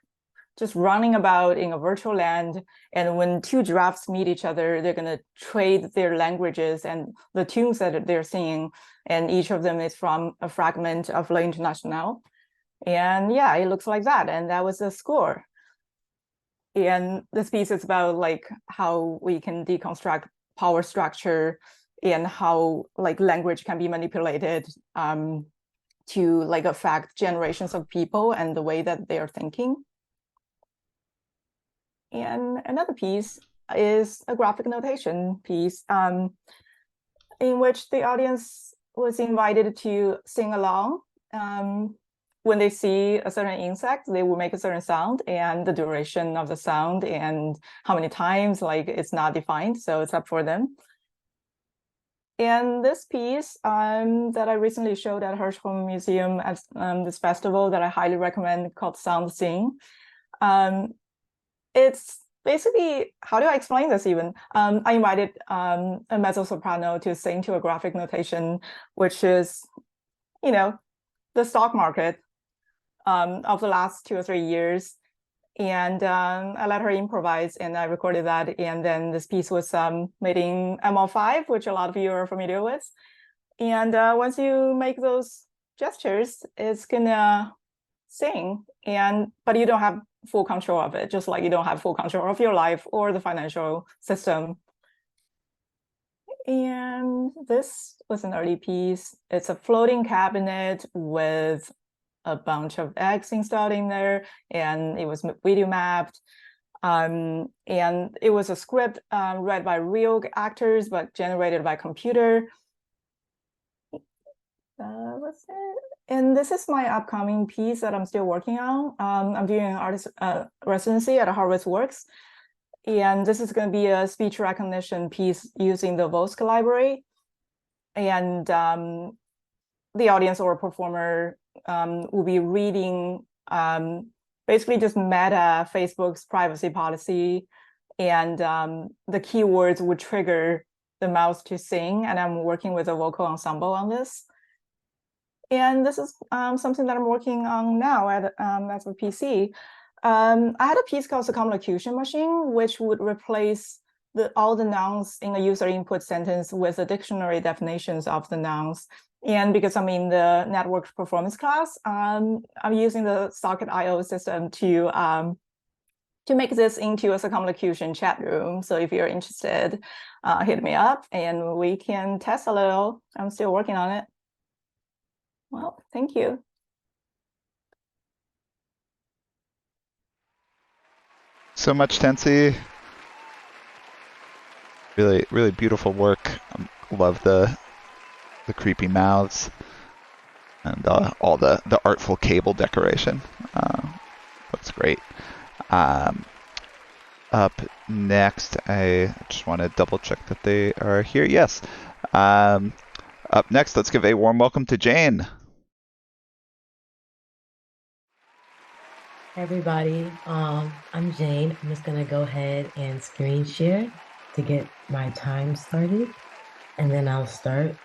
just running about in a virtual land. And when two giraffes meet each other, they're going to trade their languages and the tunes that they're singing. And each of them is from a fragment of La Internationale. And yeah, it looks like that. And that was the score. And this piece is about like how we can deconstruct power structure and how like language can be manipulated to like affect generations of people and the way that they are thinking. And another piece is a graphic notation piece in which the audience was invited to sing along. When they see a certain insect, they will make a certain sound, and the duration of the sound and how many times, like it's not defined, so it's up for them. And this piece that I recently showed at Hirschhorn Museum at this festival that I highly recommend called Sound Sing. It's basically, how do I explain this even? I invited a mezzo-soprano to sing to a graphic notation, which is, you know, the stock market of the last 2 or 3 years. And I let her improvise and I recorded that. And then this piece was made in ML5, which a lot of you are familiar with. And once you make those gestures, it's gonna sing. But you don't have full control of it, just like you don't have full control of your life or the financial system. And this was an early piece. It's a floating cabinet with a bunch of eggs installed in there, and it was video mapped. And it was a script read by real actors, but generated by computer. What's it? And this is my upcoming piece that I'm still working on. I'm doing an artist residency at Harvard Works. And this is going to be a speech recognition piece using the Vosk library. And the audience or performer will be reading basically just meta Facebook's privacy policy. And the keywords would trigger the mouse to sing. And I'm working with a vocal ensemble on this. And this is something that I'm working on now at SFPC. I had a piece called Circumlocution Machine, which would replace all the nouns in a user input sentence with the dictionary definitions of the nouns. And because I'm in the network performance class, I'm using the Socket.io system to make this into a circumlocution chat room. So if you're interested, hit me up and we can test a little. I'm still working on it. Well, thank you. So much, Tansy. Really, really beautiful work. Love the creepy mouths and all the artful cable decoration. Looks great. Up next, I just want to double check that they are here. Yes. Up next, let's give a warm welcome to jaiyn. Hey everybody, I'm jaiyn. I'm just gonna go ahead and screen share to get my time started, and then I'll start.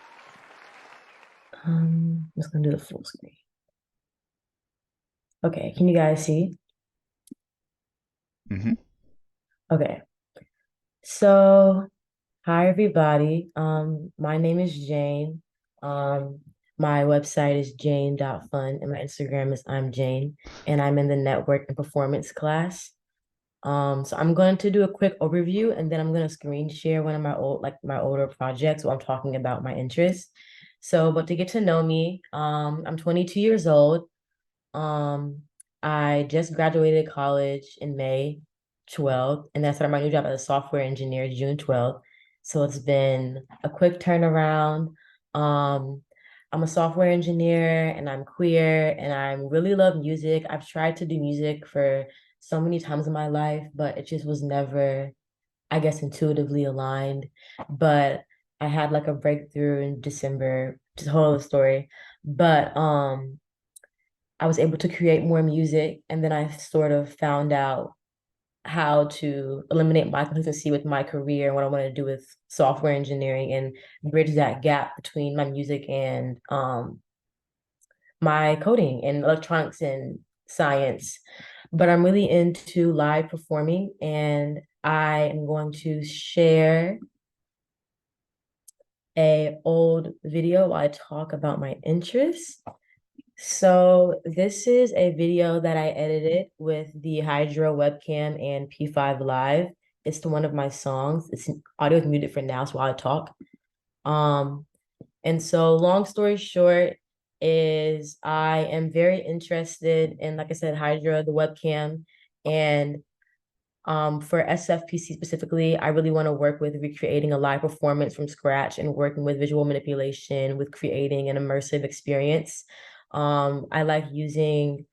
I'm just gonna do the full screen. Okay, can you guys see? Mm-hmm. Okay, so hi everybody. My name is jaiyn. My website is jaiyn.fun and my Instagram is I'm jaiyn, and I'm in the network and performance class. So I'm going to do a quick overview and then I'm going to screen share one of my older projects where I'm talking about my interests. So, but to get to know me, I'm 22 years old. I just graduated college in May 12th, and then I started my new job as a software engineer June 12th. So it's been a quick turnaround. I'm a software engineer and I'm queer and I really love music. I've tried to do music for so many times in my life, but it just was never, I guess, intuitively aligned. But I had like a breakthrough in December, to tell the story. But I was able to create more music, and then I sort of found out how to eliminate my consistency with my career and what I want to do with software engineering and bridge that gap between my music and my coding and electronics and science. But I'm really into live performing, and I am going to share a old video while I talk about my interests. So this is a video that I edited with the Hydro webcam and P5 Live. It's to one of my songs. It's audio is muted for now, so while I talk. And so long story short is I am very interested in, like I said, Hydra, the webcam, and for SFPC specifically, I really want to work with recreating a live performance from scratch and working with visual manipulation, with creating an immersive experience. I like using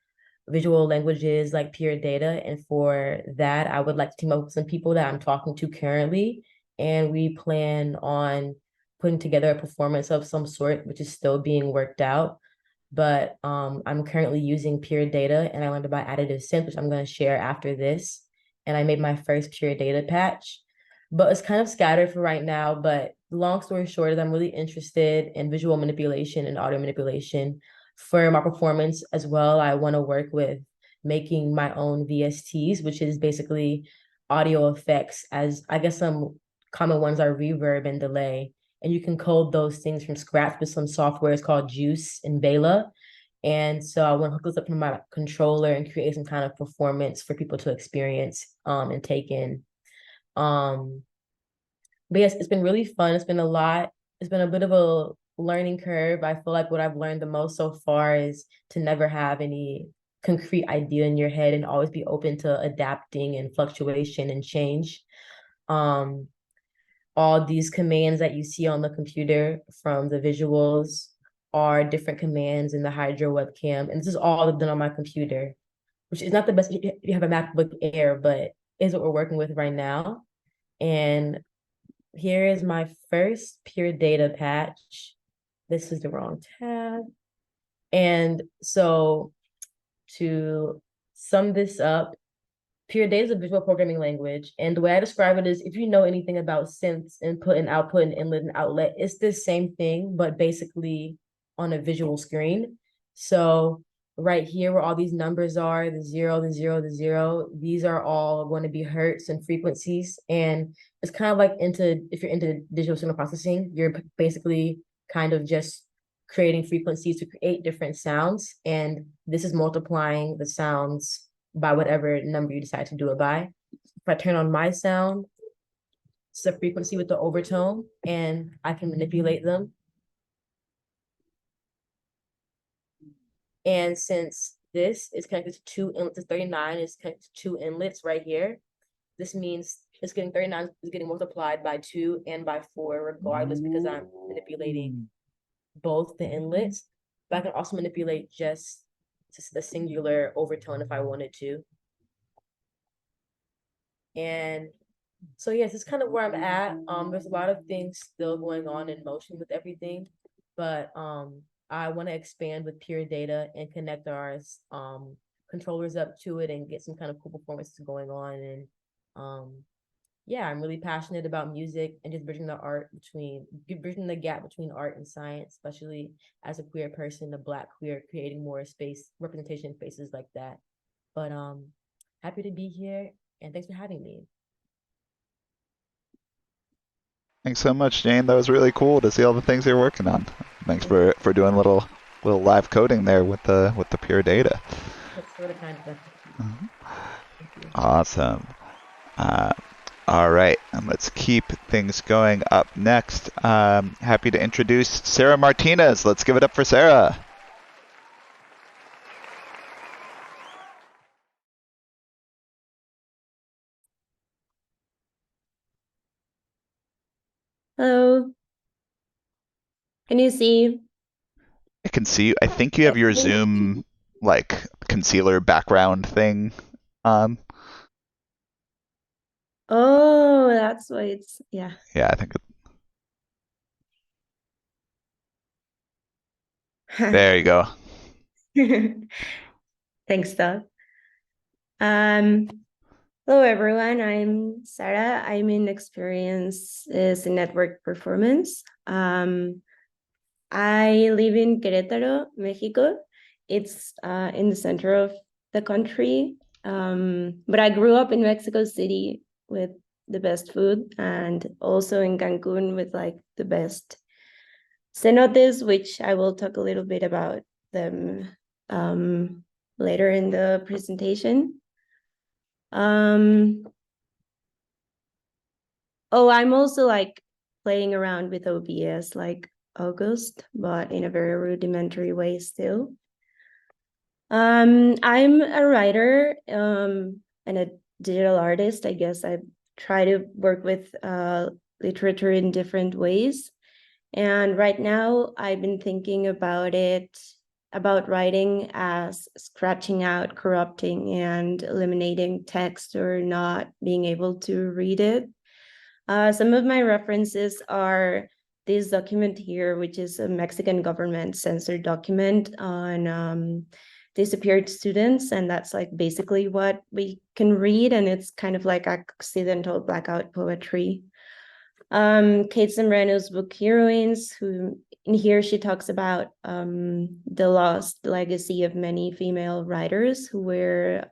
visual languages like peer data, and for that, I would like to team up with some people that I'm talking to currently, and we plan on putting together a performance of some sort, which is still being worked out. But I'm currently using peer data, and I learned about additive synth, which I'm going to share after this. And I made my first pure data patch, but it's kind of scattered for right now. But long story short is I'm really interested in visual manipulation and audio manipulation for my performance as well. I want to work with making my own VSTs, which is basically audio effects, as I guess some common ones are reverb and delay. And you can code those things from scratch with some software. It's called Juice and Bela. And so I want to hook this up to my controller and create some kind of performance for people to experience and take in. But yes, it's been really fun. It's been a lot. It's been a bit of a learning curve. I feel like what I've learned the most so far is to never have any concrete idea in your head and always be open to adapting and fluctuation and change. All these commands that you see on the computer from the visuals are different commands in the Hydro webcam. And this is all done on my computer, which is not the best if you have a MacBook Air, but is what we're working with right now. And here is my first pure data patch. This is the wrong tab. And so to sum this up, pure data is a visual programming language. And the way I describe it is if you know anything about synths, input and output and inlet and outlet, it's the same thing, but basically on a visual screen. So right here where all these numbers are, the 0, the 0, the 0, these are all going to be hertz and frequencies. And it's kind of like if you're into digital signal processing, you're basically kind of just creating frequencies to create different sounds. And this is multiplying the sounds by whatever number you decide to do it by. If I turn on my sound, it's a frequency with the overtone, and I can manipulate them. And since this is connected to 2 inlets, 39 is connected to 2 inlets right here, this means it's getting 39 is getting multiplied by 2 and by 4 regardless, because I'm manipulating both the inlets. But I can also manipulate just the singular overtone if I wanted to. And so yes, it's kind of where I'm at. There's a lot of things still going on in motion with everything, but I want to expand with pure data and connect our controllers up to it and get some kind of cool performances going on. And yeah, I'm really passionate about music and just bridging the gap between art and science, especially as a queer person, a Black queer, creating more space representation spaces like that. But happy to be here, and thanks for having me. Thanks so much, Jane. That was really cool to see all the things you're working on. Thanks for doing a little live coding there with the pure data. That's sort of kind of Awesome. All right, and let's keep things going. Up next, happy to introduce Sara Martinez. Let's give it up for Sara. Hello. Can you see? I can see you. I think you have your Zoom like concealer background thing on. Oh, that's why it's, yeah. Yeah, I think there you go. Thanks, Todd. Hello, everyone. I'm Sara. I'm in experiences in network performance. I live in Querétaro, Mexico. It's in the center of the country. But I grew up in Mexico City with the best food, and also in Cancun with like the best cenotes, which I will talk a little bit about them later in the presentation. Oh, I'm also like playing around with OBS like August, but in a very rudimentary way still. I'm a writer and a digital artist. I guess I try to work with literature in different ways. And right now I've been thinking about writing as scratching out, corrupting, and eliminating text or not being able to read it. Some of my references are this document here, which is a Mexican government censored document on disappeared students. And that's like basically what we can read. And it's kind of like accidental blackout poetry. Kate Zambrano's book Heroines, who in here she talks about the lost legacy of many female writers who were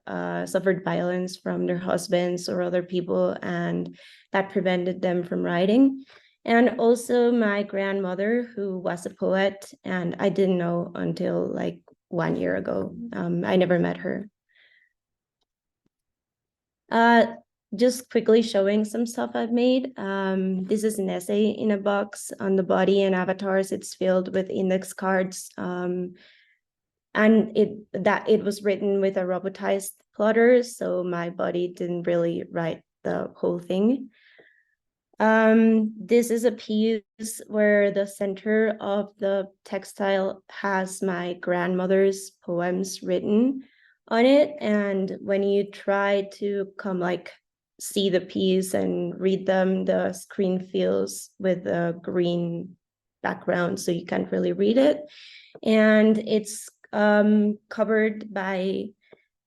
suffered violence from their husbands or other people, and that prevented them from writing. And also my grandmother, who was a poet, and I didn't know until like 1 year ago. I never met her. Just quickly showing some stuff I've made. This is an essay in a box on the body and avatars. It's filled with index cards. And it was written with a robotized plotter, so my body didn't really write the whole thing. This is a piece where the center of the textile has my grandmother's poems written on it. And when you try to come like see the piece and read them, the screen fills with a green background, so you can't really read it. And it's covered by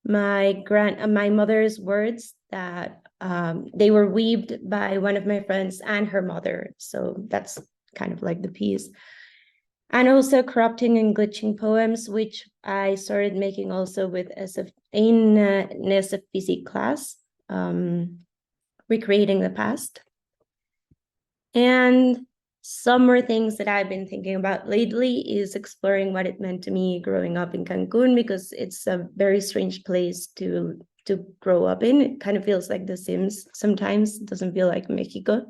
my mother's words that they were weaved by one of my friends and her mother. So that's kind of like the piece. And also corrupting and glitching poems, which I started making also with in an SFPC class, recreating the past. And some more things that I've been thinking about lately is exploring what it meant to me growing up in Cancun, because it's a very strange place to grow up in. It kind of feels like The Sims sometimes. It doesn't feel like Mexico.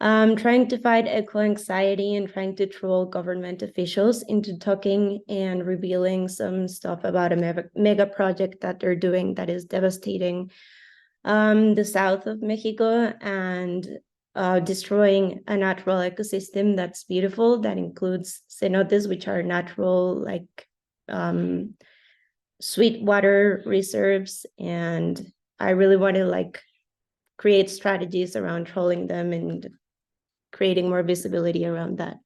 Trying to fight eco-anxiety and trying to troll government officials into talking and revealing some stuff about a mega project that they're doing that is devastating the south of Mexico and destroying a natural ecosystem that's beautiful, that includes cenotes, which are natural like sweet water reserves. And I really want to like create strategies around trolling them and creating more visibility around that.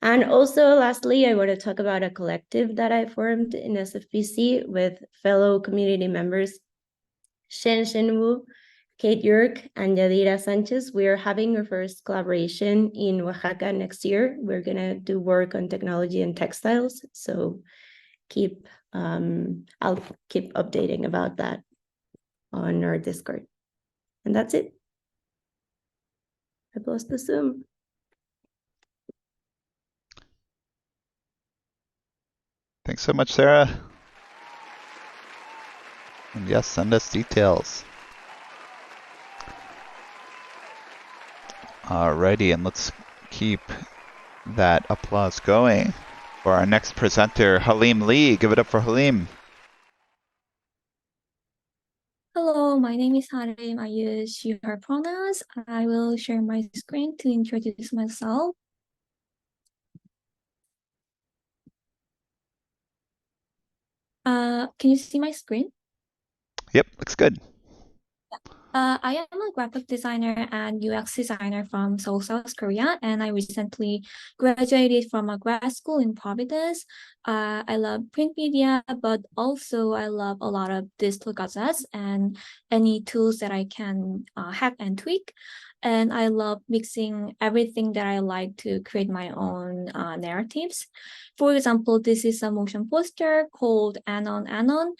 And also, lastly, I want to talk about a collective that I formed in SFPC with fellow community members, Shen Wu, Kate York, and Yadira Sanchez. We are having our first collaboration in Oaxaca next year. We're going to do work on technology and textiles. So I'll keep updating about that on our Discord. And that's it. I've lost the Zoom. Thanks so much, Sarah. And yes, send us details. Alrighty, and let's keep that applause going for our next presenter, Halim Lee. Give it up for Halim. Hello, my name is Halim. I use she, her pronouns. I will share my screen to introduce myself. Can you see my screen? Yep, looks good. I am a graphic designer and UX designer from Seoul, South Korea, and I recently graduated from a grad school in Providence. I love print media, but also I love a lot of digital gadgets and any tools that I can hack and tweak. And I love mixing everything that I like to create my own narratives. For example, this is a motion poster called Anon Anon,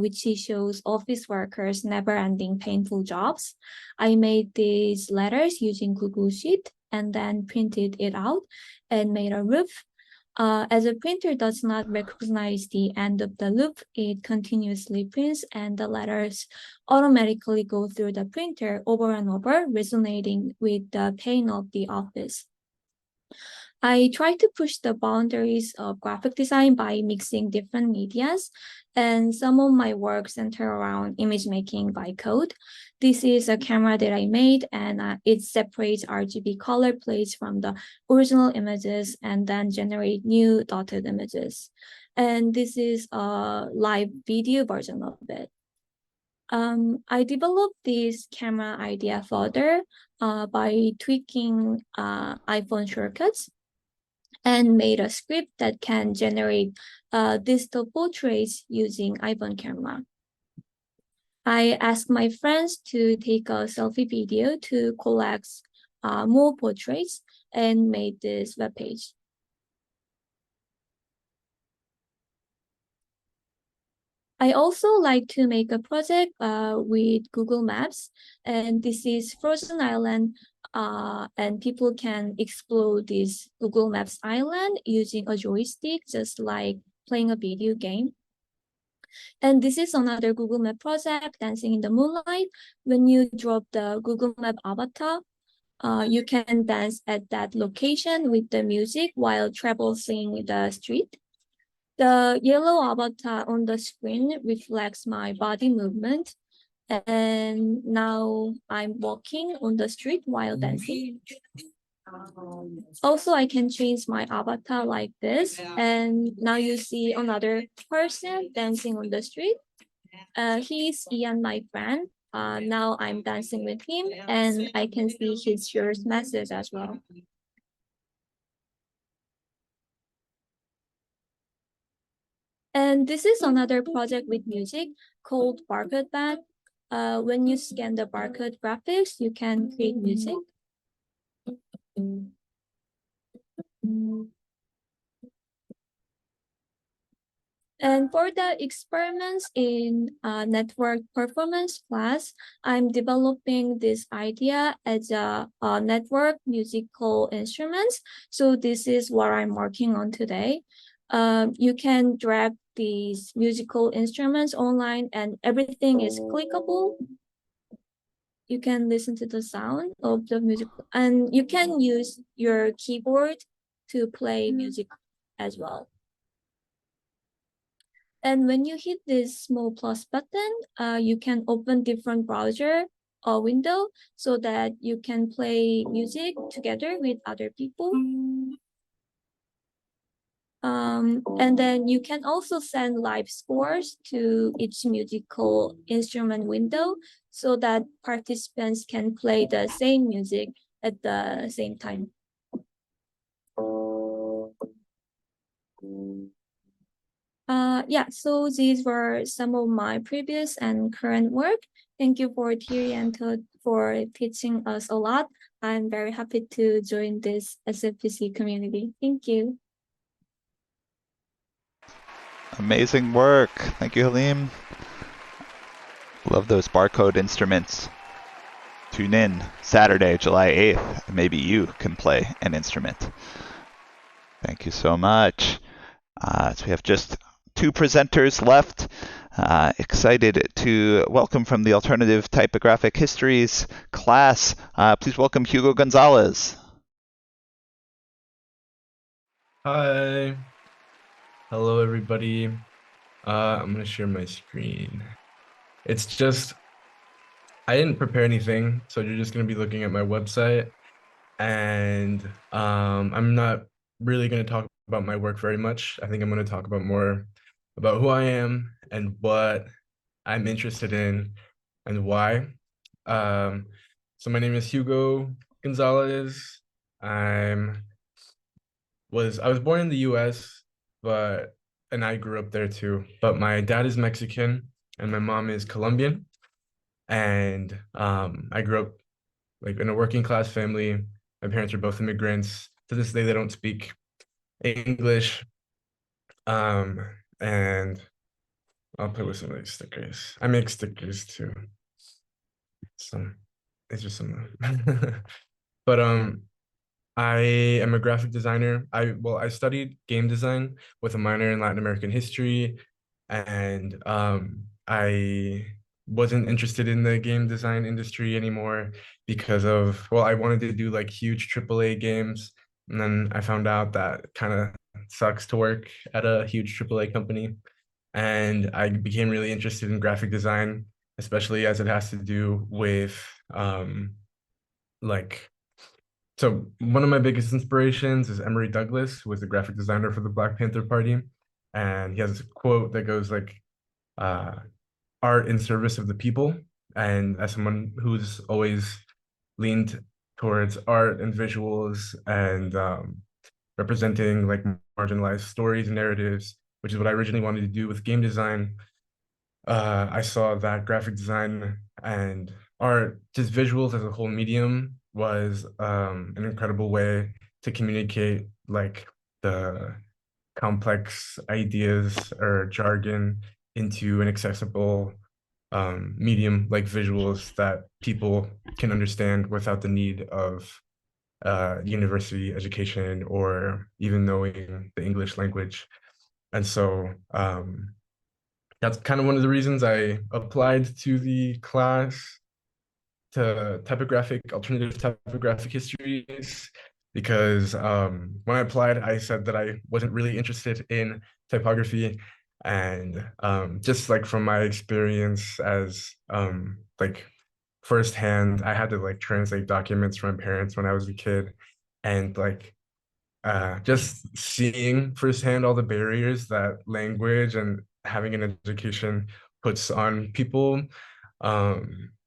which shows office workers' never-ending painful jobs. I made these letters using Google Sheet and then printed it out and made a roof. As a printer does not recognize the end of the loop, it continuously prints and the letters automatically go through the printer over and over, resonating with the pain of the office. I try to push the boundaries of graphic design by mixing different medias, and some of my work center around image making by code. This is a camera that I made, and it separates RGB color plates from the original images and then generate new dotted images. And this is a live video version of it. I developed this camera idea further by tweaking iPhone shortcuts and made a script that can generate digital portraits using iPhone camera. I asked my friends to take a selfie video to collect more portraits and made this webpage. I also like to make a project with Google Maps, and this is Frozen Island, and people can explore this Google Maps island using a joystick, just like playing a video game. And this is another Google Map project, Dancing in the Moonlight. When you drop the Google Map avatar, you can dance at that location with the music while traversing the street. The yellow avatar on the screen reflects my body movement. And now I'm walking on the street while dancing. Also, I can change my avatar like this. And now you see another person dancing on the street. He's Ian, my friend. Now I'm dancing with him and I can see his shirt message as well. And this is another project with music called Barcode Band. When you scan the barcode graphics, you can create music. And for the experiments in network performance class, I'm developing this idea as a network musical instruments. So this is what I'm working on today. You can drag these musical instruments online and everything is clickable. You can listen to the sound of the music and you can use your keyboard to play music as well. And when you hit this small plus button, you can open different browser or window so that you can play music together with other people. And then you can also send live scores to each musical instrument window so that participants can play the same music at the same time. Yeah, so these were some of my previous and current work. Thank you for Thierry and Todd for teaching us a lot. I'm very happy to join this SFPC community. Thank you. Amazing work. Thank you, Halim. Love those barcode instruments. Tune in Saturday, July 8th. Maybe you can play an instrument. Thank you so much. So we have just 2 presenters left. Excited to welcome from the Alternative Typographic Histories class. Please welcome Hugo Gonzalez. Hi. Hello, everybody. I'm going to share my screen. It's just, I didn't prepare anything, so you're just going to be looking at my website. And I'm not really going to talk about my work very much. I think I'm going to talk about more about who I am and what I'm interested in and why. So my name is Hugo Gonzalez. I was born in the US, and I grew up there too. But my dad is Mexican and my mom is Colombian. And I grew up like in a working class family. My parents are both immigrants. To this day, they don't speak English. And I'll play with some of these stickers. I make stickers too. It's just some. But I am a graphic designer. I studied game design with a minor in Latin American history, and I wasn't interested in the game design industry anymore because I wanted to do like huge AAA games, and then I found out that kind of sucks to work at a huge AAA company, and I became really interested in graphic design, especially as it has to do with like so one of my biggest inspirations is Emory Douglas, who was the graphic designer for the Black Panther Party. And he has a quote that goes like, art in service of the people. And as someone who's always leaned towards art and visuals and representing like marginalized stories and narratives, which is what I originally wanted to do with game design, I saw that graphic design and art, just visuals as a whole medium, was an incredible way to communicate like the complex ideas or jargon into an accessible medium like visuals that people can understand without the need of university education or even knowing the English language. And so that's kind of one of the reasons I applied to the class to alternative typographic histories, because when I applied, I said that I wasn't really interested in typography. And just like from my experience as like firsthand, I had to like translate documents from my parents when I was a kid. And like just seeing firsthand all the barriers that language and having an education puts on people,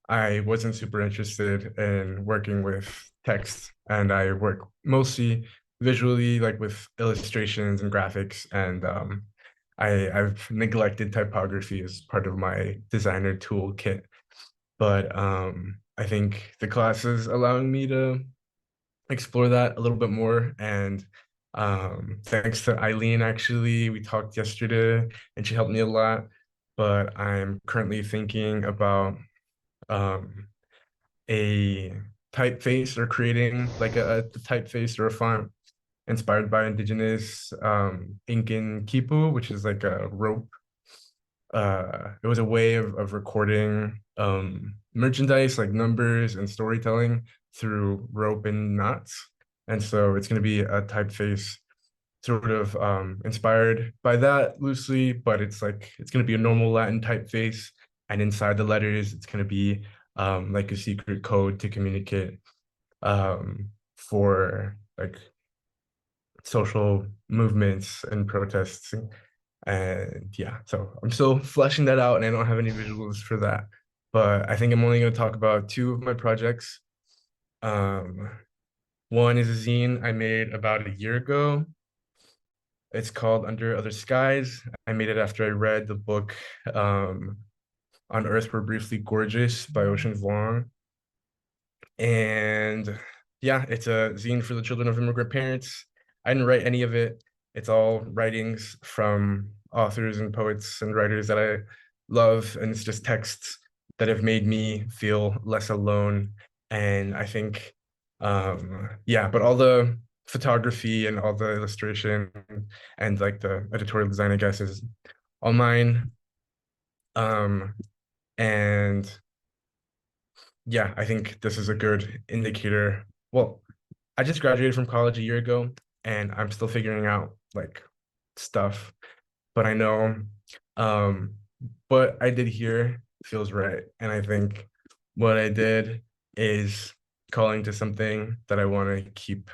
I wasn't super interested in working with text, and I work mostly visually, like with illustrations and graphics. And I've neglected typography as part of my designer toolkit. But I think the class is allowing me to explore that a little bit more. And thanks to Eileen, actually, we talked yesterday and she helped me a lot. But I'm currently thinking about a typeface, or creating like a typeface or a font inspired by indigenous Incan quipu, which is like a rope. It was a way of recording merchandise, like numbers and storytelling, through rope and knots. And so it's going to be a typeface sort of inspired by that loosely, but it's going to be a normal Latin typeface. And inside the letters, it's going to be like a secret code to communicate for like social movements and protests. And yeah, so I'm still fleshing that out and I don't have any visuals for that. But I think I'm only going to talk about two of my projects. One is a zine I made about a year ago. It's called Under Other Skies. I made it after I read the book On Earth We're Briefly Gorgeous by Ocean Vuong. And yeah, it's a zine for the children of immigrant parents. I didn't write any of it. It's all writings from authors and poets and writers that I love. And it's just texts that have made me feel less alone. And I think, yeah, but all the photography and all the illustration and like the editorial design, I guess, is all mine. And yeah, I think this is a good indicator. Well, I just graduated from college a year ago and I'm still figuring out like stuff, but I know what I did here feels right. And I think what I did is calling to something that I want to keep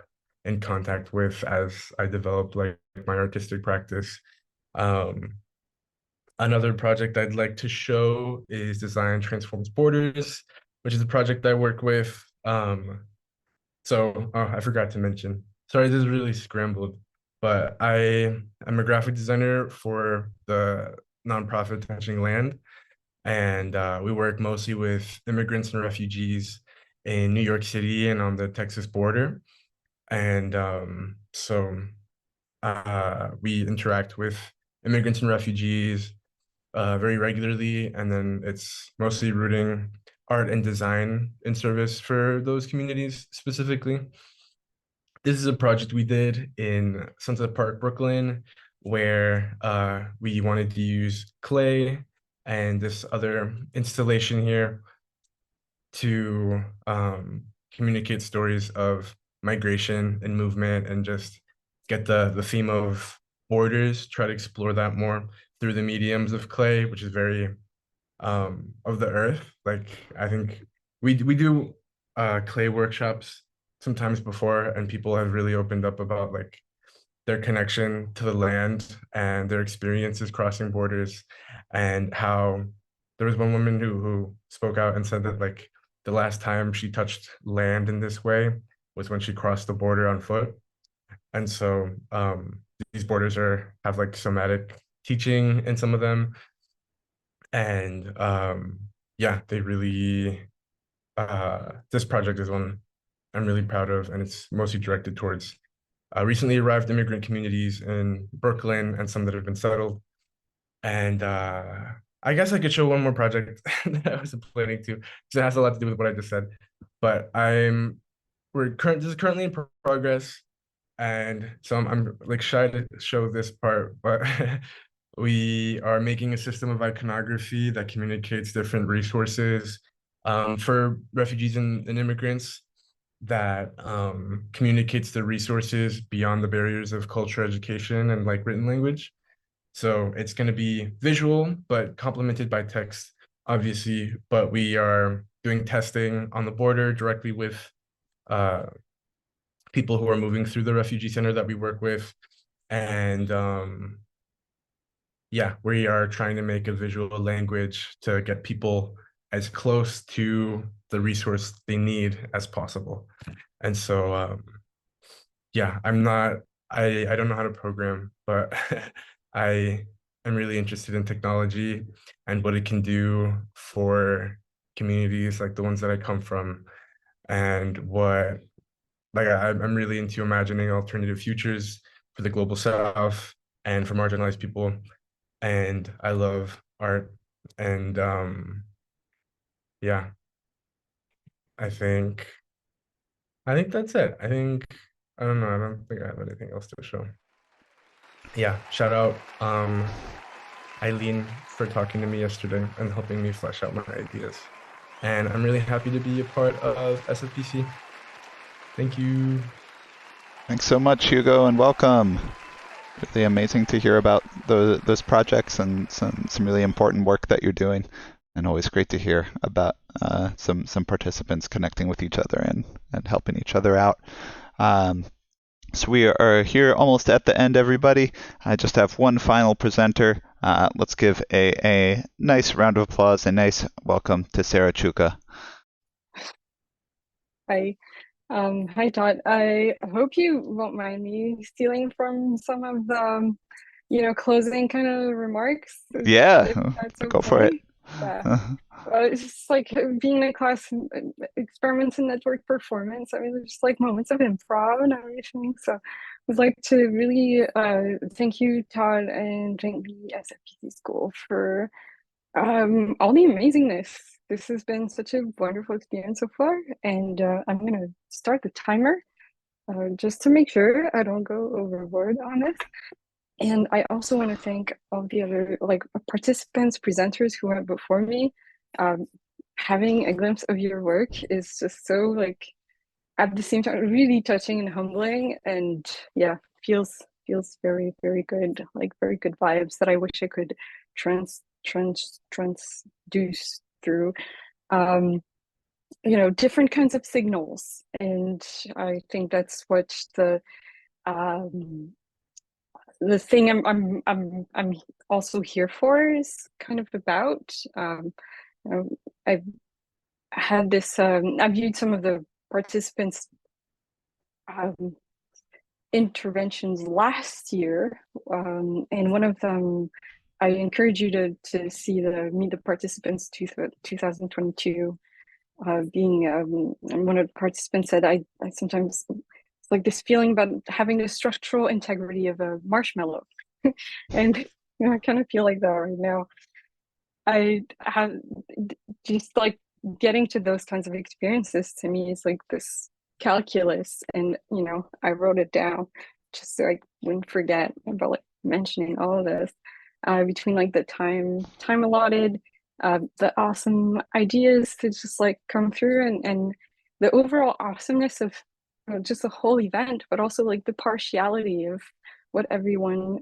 in contact with as I develop like my artistic practice. Another project I'd like to show is Design Transforms Borders. which is a project I work with. I forgot to mention. Sorry, this is really scrambled, but I am a graphic designer for the nonprofit Touching Land, and we work mostly with immigrants and refugees in New York City and on the Texas border. And we interact with immigrants and refugees very regularly, and then it's mostly rooting art and design in service for those communities specifically. This is a project we did in Sunset Park, Brooklyn, where we wanted to use clay and this other installation here to communicate stories of migration and movement, and just get the theme of borders, try to explore that more through the mediums of clay, which is very of the earth. Like, I think we do clay workshops sometimes before, and people have really opened up about like their connection to the land and their experiences crossing borders, and how there was one woman who spoke out and said that like the last time she touched land in this way was when she crossed the border on foot. And so these borders have like somatic teaching in some of them. And yeah, they really, this project is one I'm really proud of, and it's mostly directed towards recently arrived immigrant communities in Brooklyn and some that have been settled. And I guess I could show one more project that I was planning to, because it has a lot to do with what I just said. But this is currently in progress, and so I'm like shy to show this part, but we are making a system of iconography that communicates different resources for refugees and immigrants, that communicates the resources beyond the barriers of culture, education, and like written language. So it's going to be visual, but complemented by text, obviously. But we are doing testing on the border directly with people who are moving through the refugee center that we work with. And yeah, we are trying to make a visual language to get people as close to the resource they need as possible. And so yeah, I don't know how to program, but I am really interested in technology and what it can do for communities like the ones that I come from, and I'm really into imagining alternative futures for the global South and for marginalized people. And I love art, and yeah, I think that's it. I don't know, I don't think I have anything else to show. Yeah, shout out Eileen for talking to me yesterday and helping me flesh out my ideas. And I'm really happy to be a part of SFPC. Thank you. Thanks so much, Hugo, and welcome. Really amazing to hear about those projects and some really important work that you're doing, and always great to hear about some participants connecting with each other and helping each other out. So we are here almost at the end, everybody. I just have one final presenter. Let's give a nice round of applause, a nice welcome to Sara Choukah. Hi. Hi, Todd. I hope you won't mind me stealing from some of the, closing kind of remarks. Yeah, That's go for it. It's just like being in a class, experiments in network performance. I mean, there's just like moments of improv and everything. So I would like to really thank you, Todd, and thank the SFPC School for all the amazingness. This has been such a wonderful experience so far, and I'm gonna start the timer just to make sure I don't go overboard on this. And I also want to thank all the other participants, presenters who went before me. Having a glimpse of your work is just so at the same time really touching and humbling, and yeah, feels very, very good, very good vibes that I wish I could transduce through different kinds of signals. And I think that's what the thing I'm also here for is kind of about. I've had this, I viewed some of the participants' interventions last year, and one of them, I encourage you to see the Meet the Participants 2022. Being and one of the participants said, I sometimes, it's like this feeling about having the structural integrity of a marshmallow. And you know, I kind of feel like that right now. I have just like getting to those kinds of experiences to me is like this calculus, and you know, I wrote it down just so I wouldn't forget about like mentioning all of this, between like the time allotted, the awesome ideas to just like come through, and the overall awesomeness of just the whole event, but also like the partiality of what everyone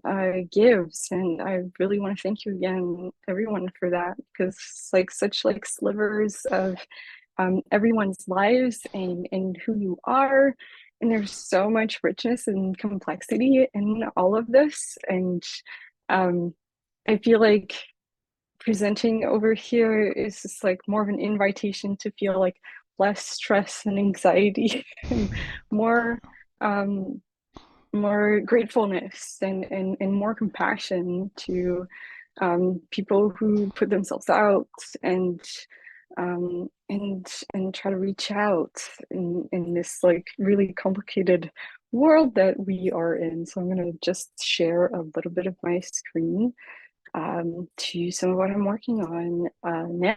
gives. And I really want to thank you again, everyone, for that, because it's like such like slivers of everyone's lives and who you are. And there's so much richness and complexity in all of this. And I feel like presenting over here is just like more of an invitation to feel like less stress and anxiety and more more gratefulness and more compassion to people who put themselves out and try to reach out in this like really complicated world that we are in. So I'm going to just share a little bit of my screen to some of what I'm working on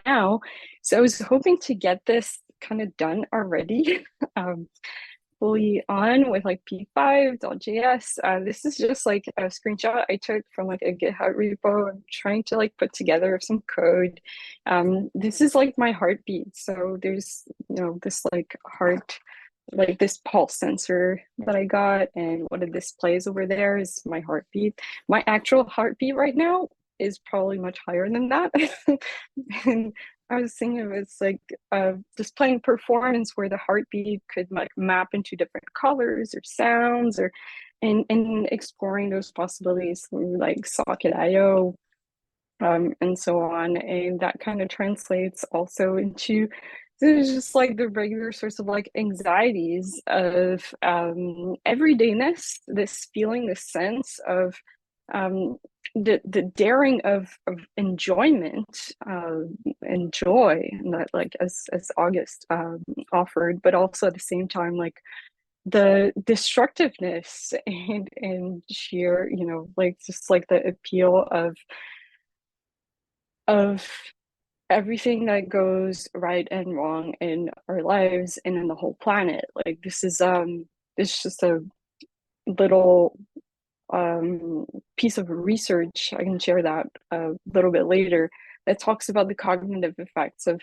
now. So I was hoping to get this kind of done already. Fully on with like p5.js. This is just like a screenshot I took from like a GitHub repo. I'm trying to like put together some code. This is like my heartbeat. So there's, you know, this like heart, like this pulse sensor that I got, and what it displays over there is my heartbeat. My actual heartbeat right now is probably much higher than that. And I was thinking of it's like displaying performance where the heartbeat could like map into different colors or sounds, or and exploring those possibilities through like Socket.io, and so on. And that kind of translates also into just like the regular sorts of like anxieties of everydayness, this feeling, this sense of the daring of enjoyment and joy, and that like as August offered, but also at the same time like the destructiveness and sheer, you know, like just like the appeal of everything that goes right and wrong in our lives and in the whole planet. Like this is it's just a little piece of research, I can share that a little bit later, that talks about the cognitive effects of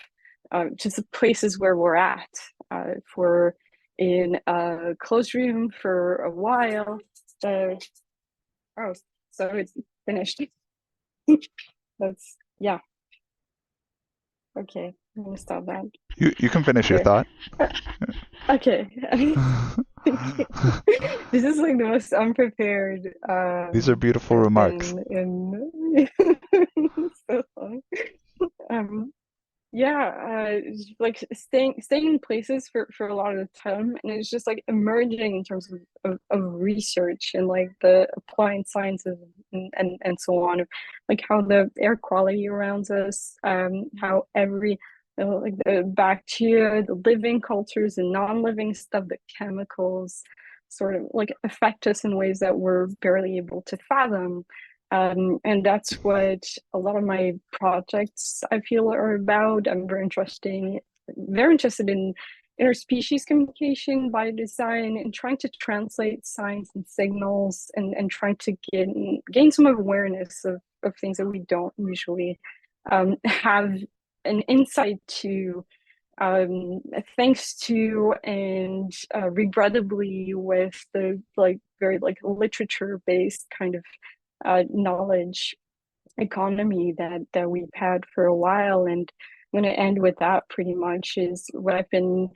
just the places where we're at. If we're in a closed room for a while, oh, so it's finished. That's, yeah. Okay, I'm gonna stop that. You can finish your thought. Okay. This is like the most unprepared. These are beautiful remarks. So yeah, like staying in places for a lot of the time, and it's just like emerging in terms of research and like the applied sciences and so on, like how the air quality around us, how every like the bacteria, the living cultures and non-living stuff, the chemicals sort of like affect us in ways that we're barely able to fathom. And that's what a lot of my projects I feel are about. I'm very interested in interspecies communication by design, and trying to translate signs and signals, and trying to gain some awareness of things that we don't usually have an insight to, thanks to, and regrettably with the like very like literature based kind of knowledge economy that we've had for a while. And I'm going to end with that pretty much, is what I've been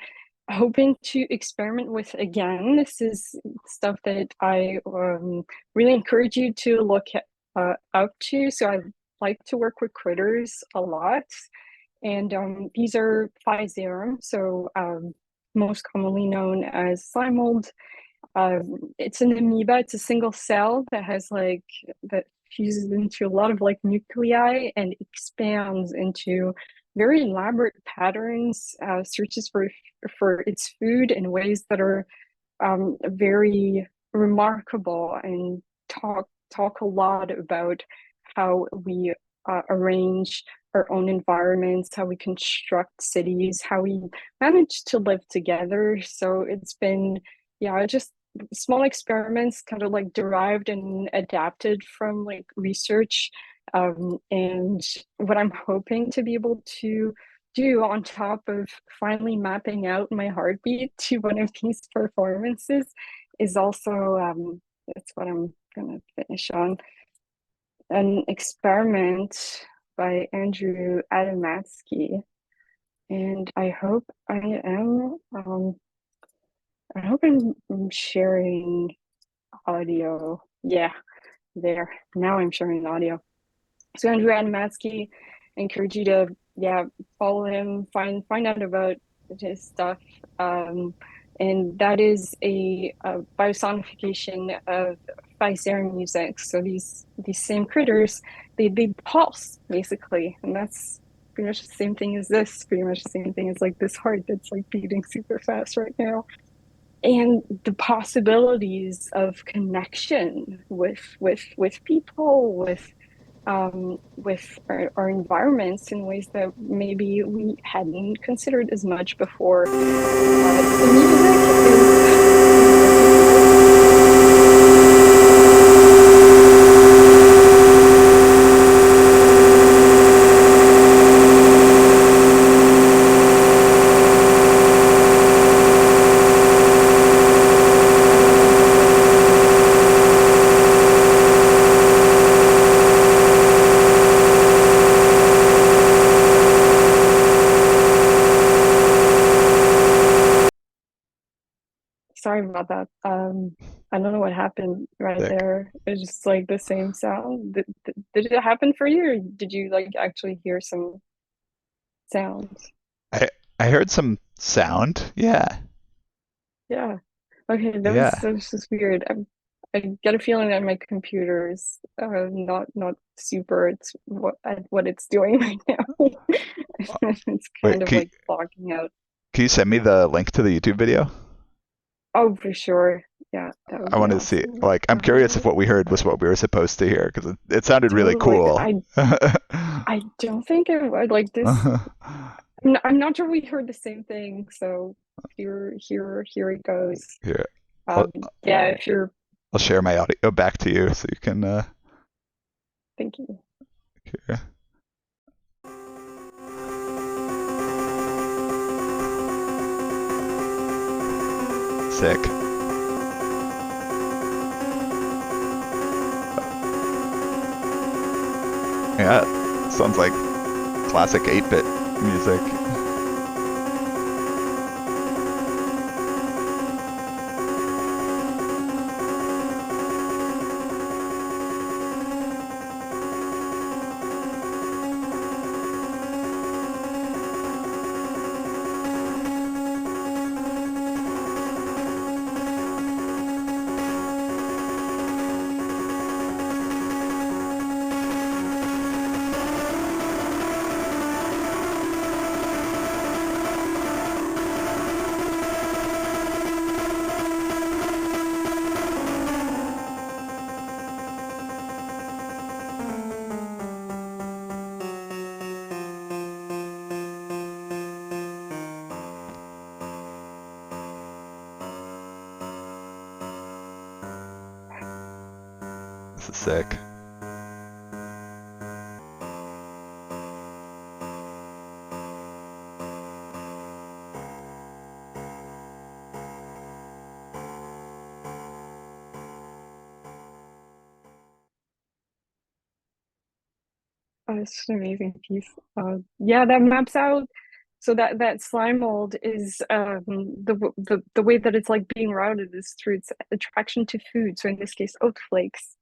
hoping to experiment with again. This is stuff that I really encourage you to look up to. So I like to work with critters a lot, And these are Physarum, so most commonly known as slime mold. It's an amoeba. It's a single cell that has that fuses into a lot of nuclei and expands into very elaborate patterns, searches for its food in ways that are very remarkable, and talk a lot about how we arrange our own environments, how we construct cities, how we manage to live together. So it's been, just small experiments kind of derived and adapted from research. And what I'm hoping to be able to do on top of finally mapping out my heartbeat to one of these performances is also, that's what I'm gonna finish on, an experiment by Andrew Adamatsky. And I hope I'm sharing audio. Yeah, there. Now I'm sharing audio. So Andrew Adamatsky, I encourage you to follow him, find out about his stuff. And that is a biosonification of Physarum music. So these same critters, they pulse basically, and that's pretty much the same thing as this. Pretty much the same thing as this heart that's beating super fast right now. And the possibilities of connection with people, with our environments in ways that maybe we hadn't considered as much before. The music Sorry about that. I don't know what happened right there. It's just the same sound. Did it happen for you, or did you actually hear some sounds? I heard some sound. Yeah. Yeah. Okay, that was just weird. I get a feeling that my computer is not super at what it's doing right now. It's kind of blocking out. Can you send me the link to the YouTube video? Oh, for sure. Yeah, I want to see. I'm curious if what we heard was what we were supposed to hear, because it sounded really cool. I don't think it would this. I'm not sure we heard the same thing. So here it goes. Here. If you're. I'll share my audio back to you so you can. Thank you. Here. Sick. Yeah, sounds like classic 8-bit music. This is sick. Oh, it's just an amazing piece. Yeah, that maps out. So that slime mold is the way that it's being routed is through its attraction to food. So in this case, oat flakes.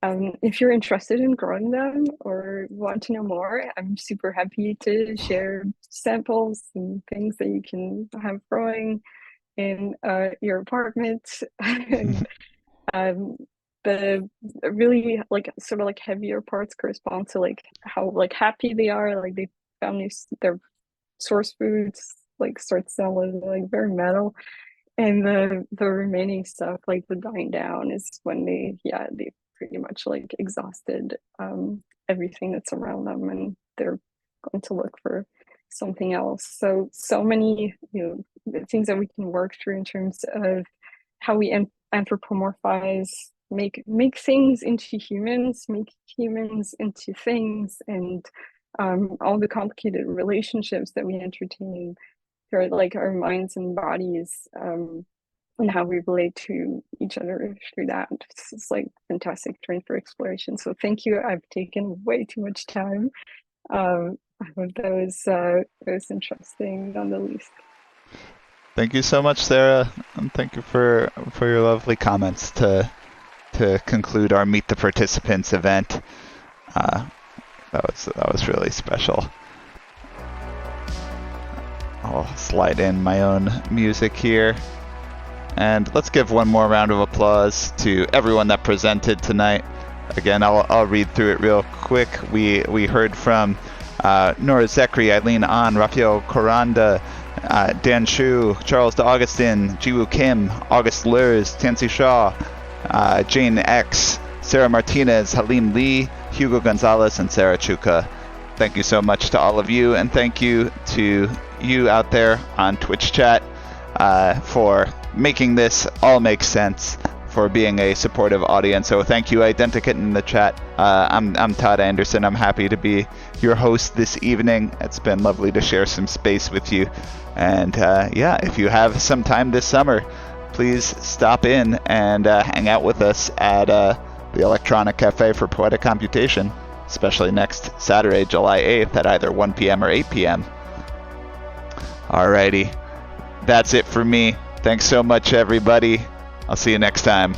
if you're interested in growing them or want to know more, I'm super happy to share samples and things that you can have growing in your apartment. And the really like sort of like heavier parts correspond to like how like happy they are, like they found their source foods like start to sound like very metal, and the remaining stuff like the dying down is when they pretty much like exhausted everything that's around them, and they're going to look for something else. So many things that we can work through in terms of how we anthropomorphize, make things into humans, make humans into things, and all the complicated relationships that we entertain through like our minds and bodies, and how we relate to each other through that. It's like fantastic terrain for exploration. So thank you. I've taken way too much time. I hope that was interesting on the least. Thank you so much, Sarah, and thank you for your lovely comments to conclude our Meet the Participants event. That was really special. I'll slide in my own music here. And let's give one more round of applause to everyone that presented tonight. Again, I'll read through it real quick. We heard from Noura Zekry, Eileen Ahn, Raphael Koranda, Dan Shu, Charles de Agustin, Jiwoo Kim, August Luhrs, Tansy Xiao, jaiyn X, Sara Martinez, Halim Lee, Hugo Gonzalez, and Sarah Choukah. Thank you so much to all of you, and thank you to you out there on Twitch chat for making this all make sense, for being a supportive audience. So thank you, Identikit in the chat. I'm Todd Anderson. I'm happy to be your host this evening. It's been lovely to share some space with you. And if you have some time this summer, please stop in and hang out with us at the Electronic Cafe for Poetic Computation, especially next Saturday, July 8th at either 1 p.m. or 8 p.m. Alrighty, that's it for me. Thanks so much, everybody. I'll see you next time.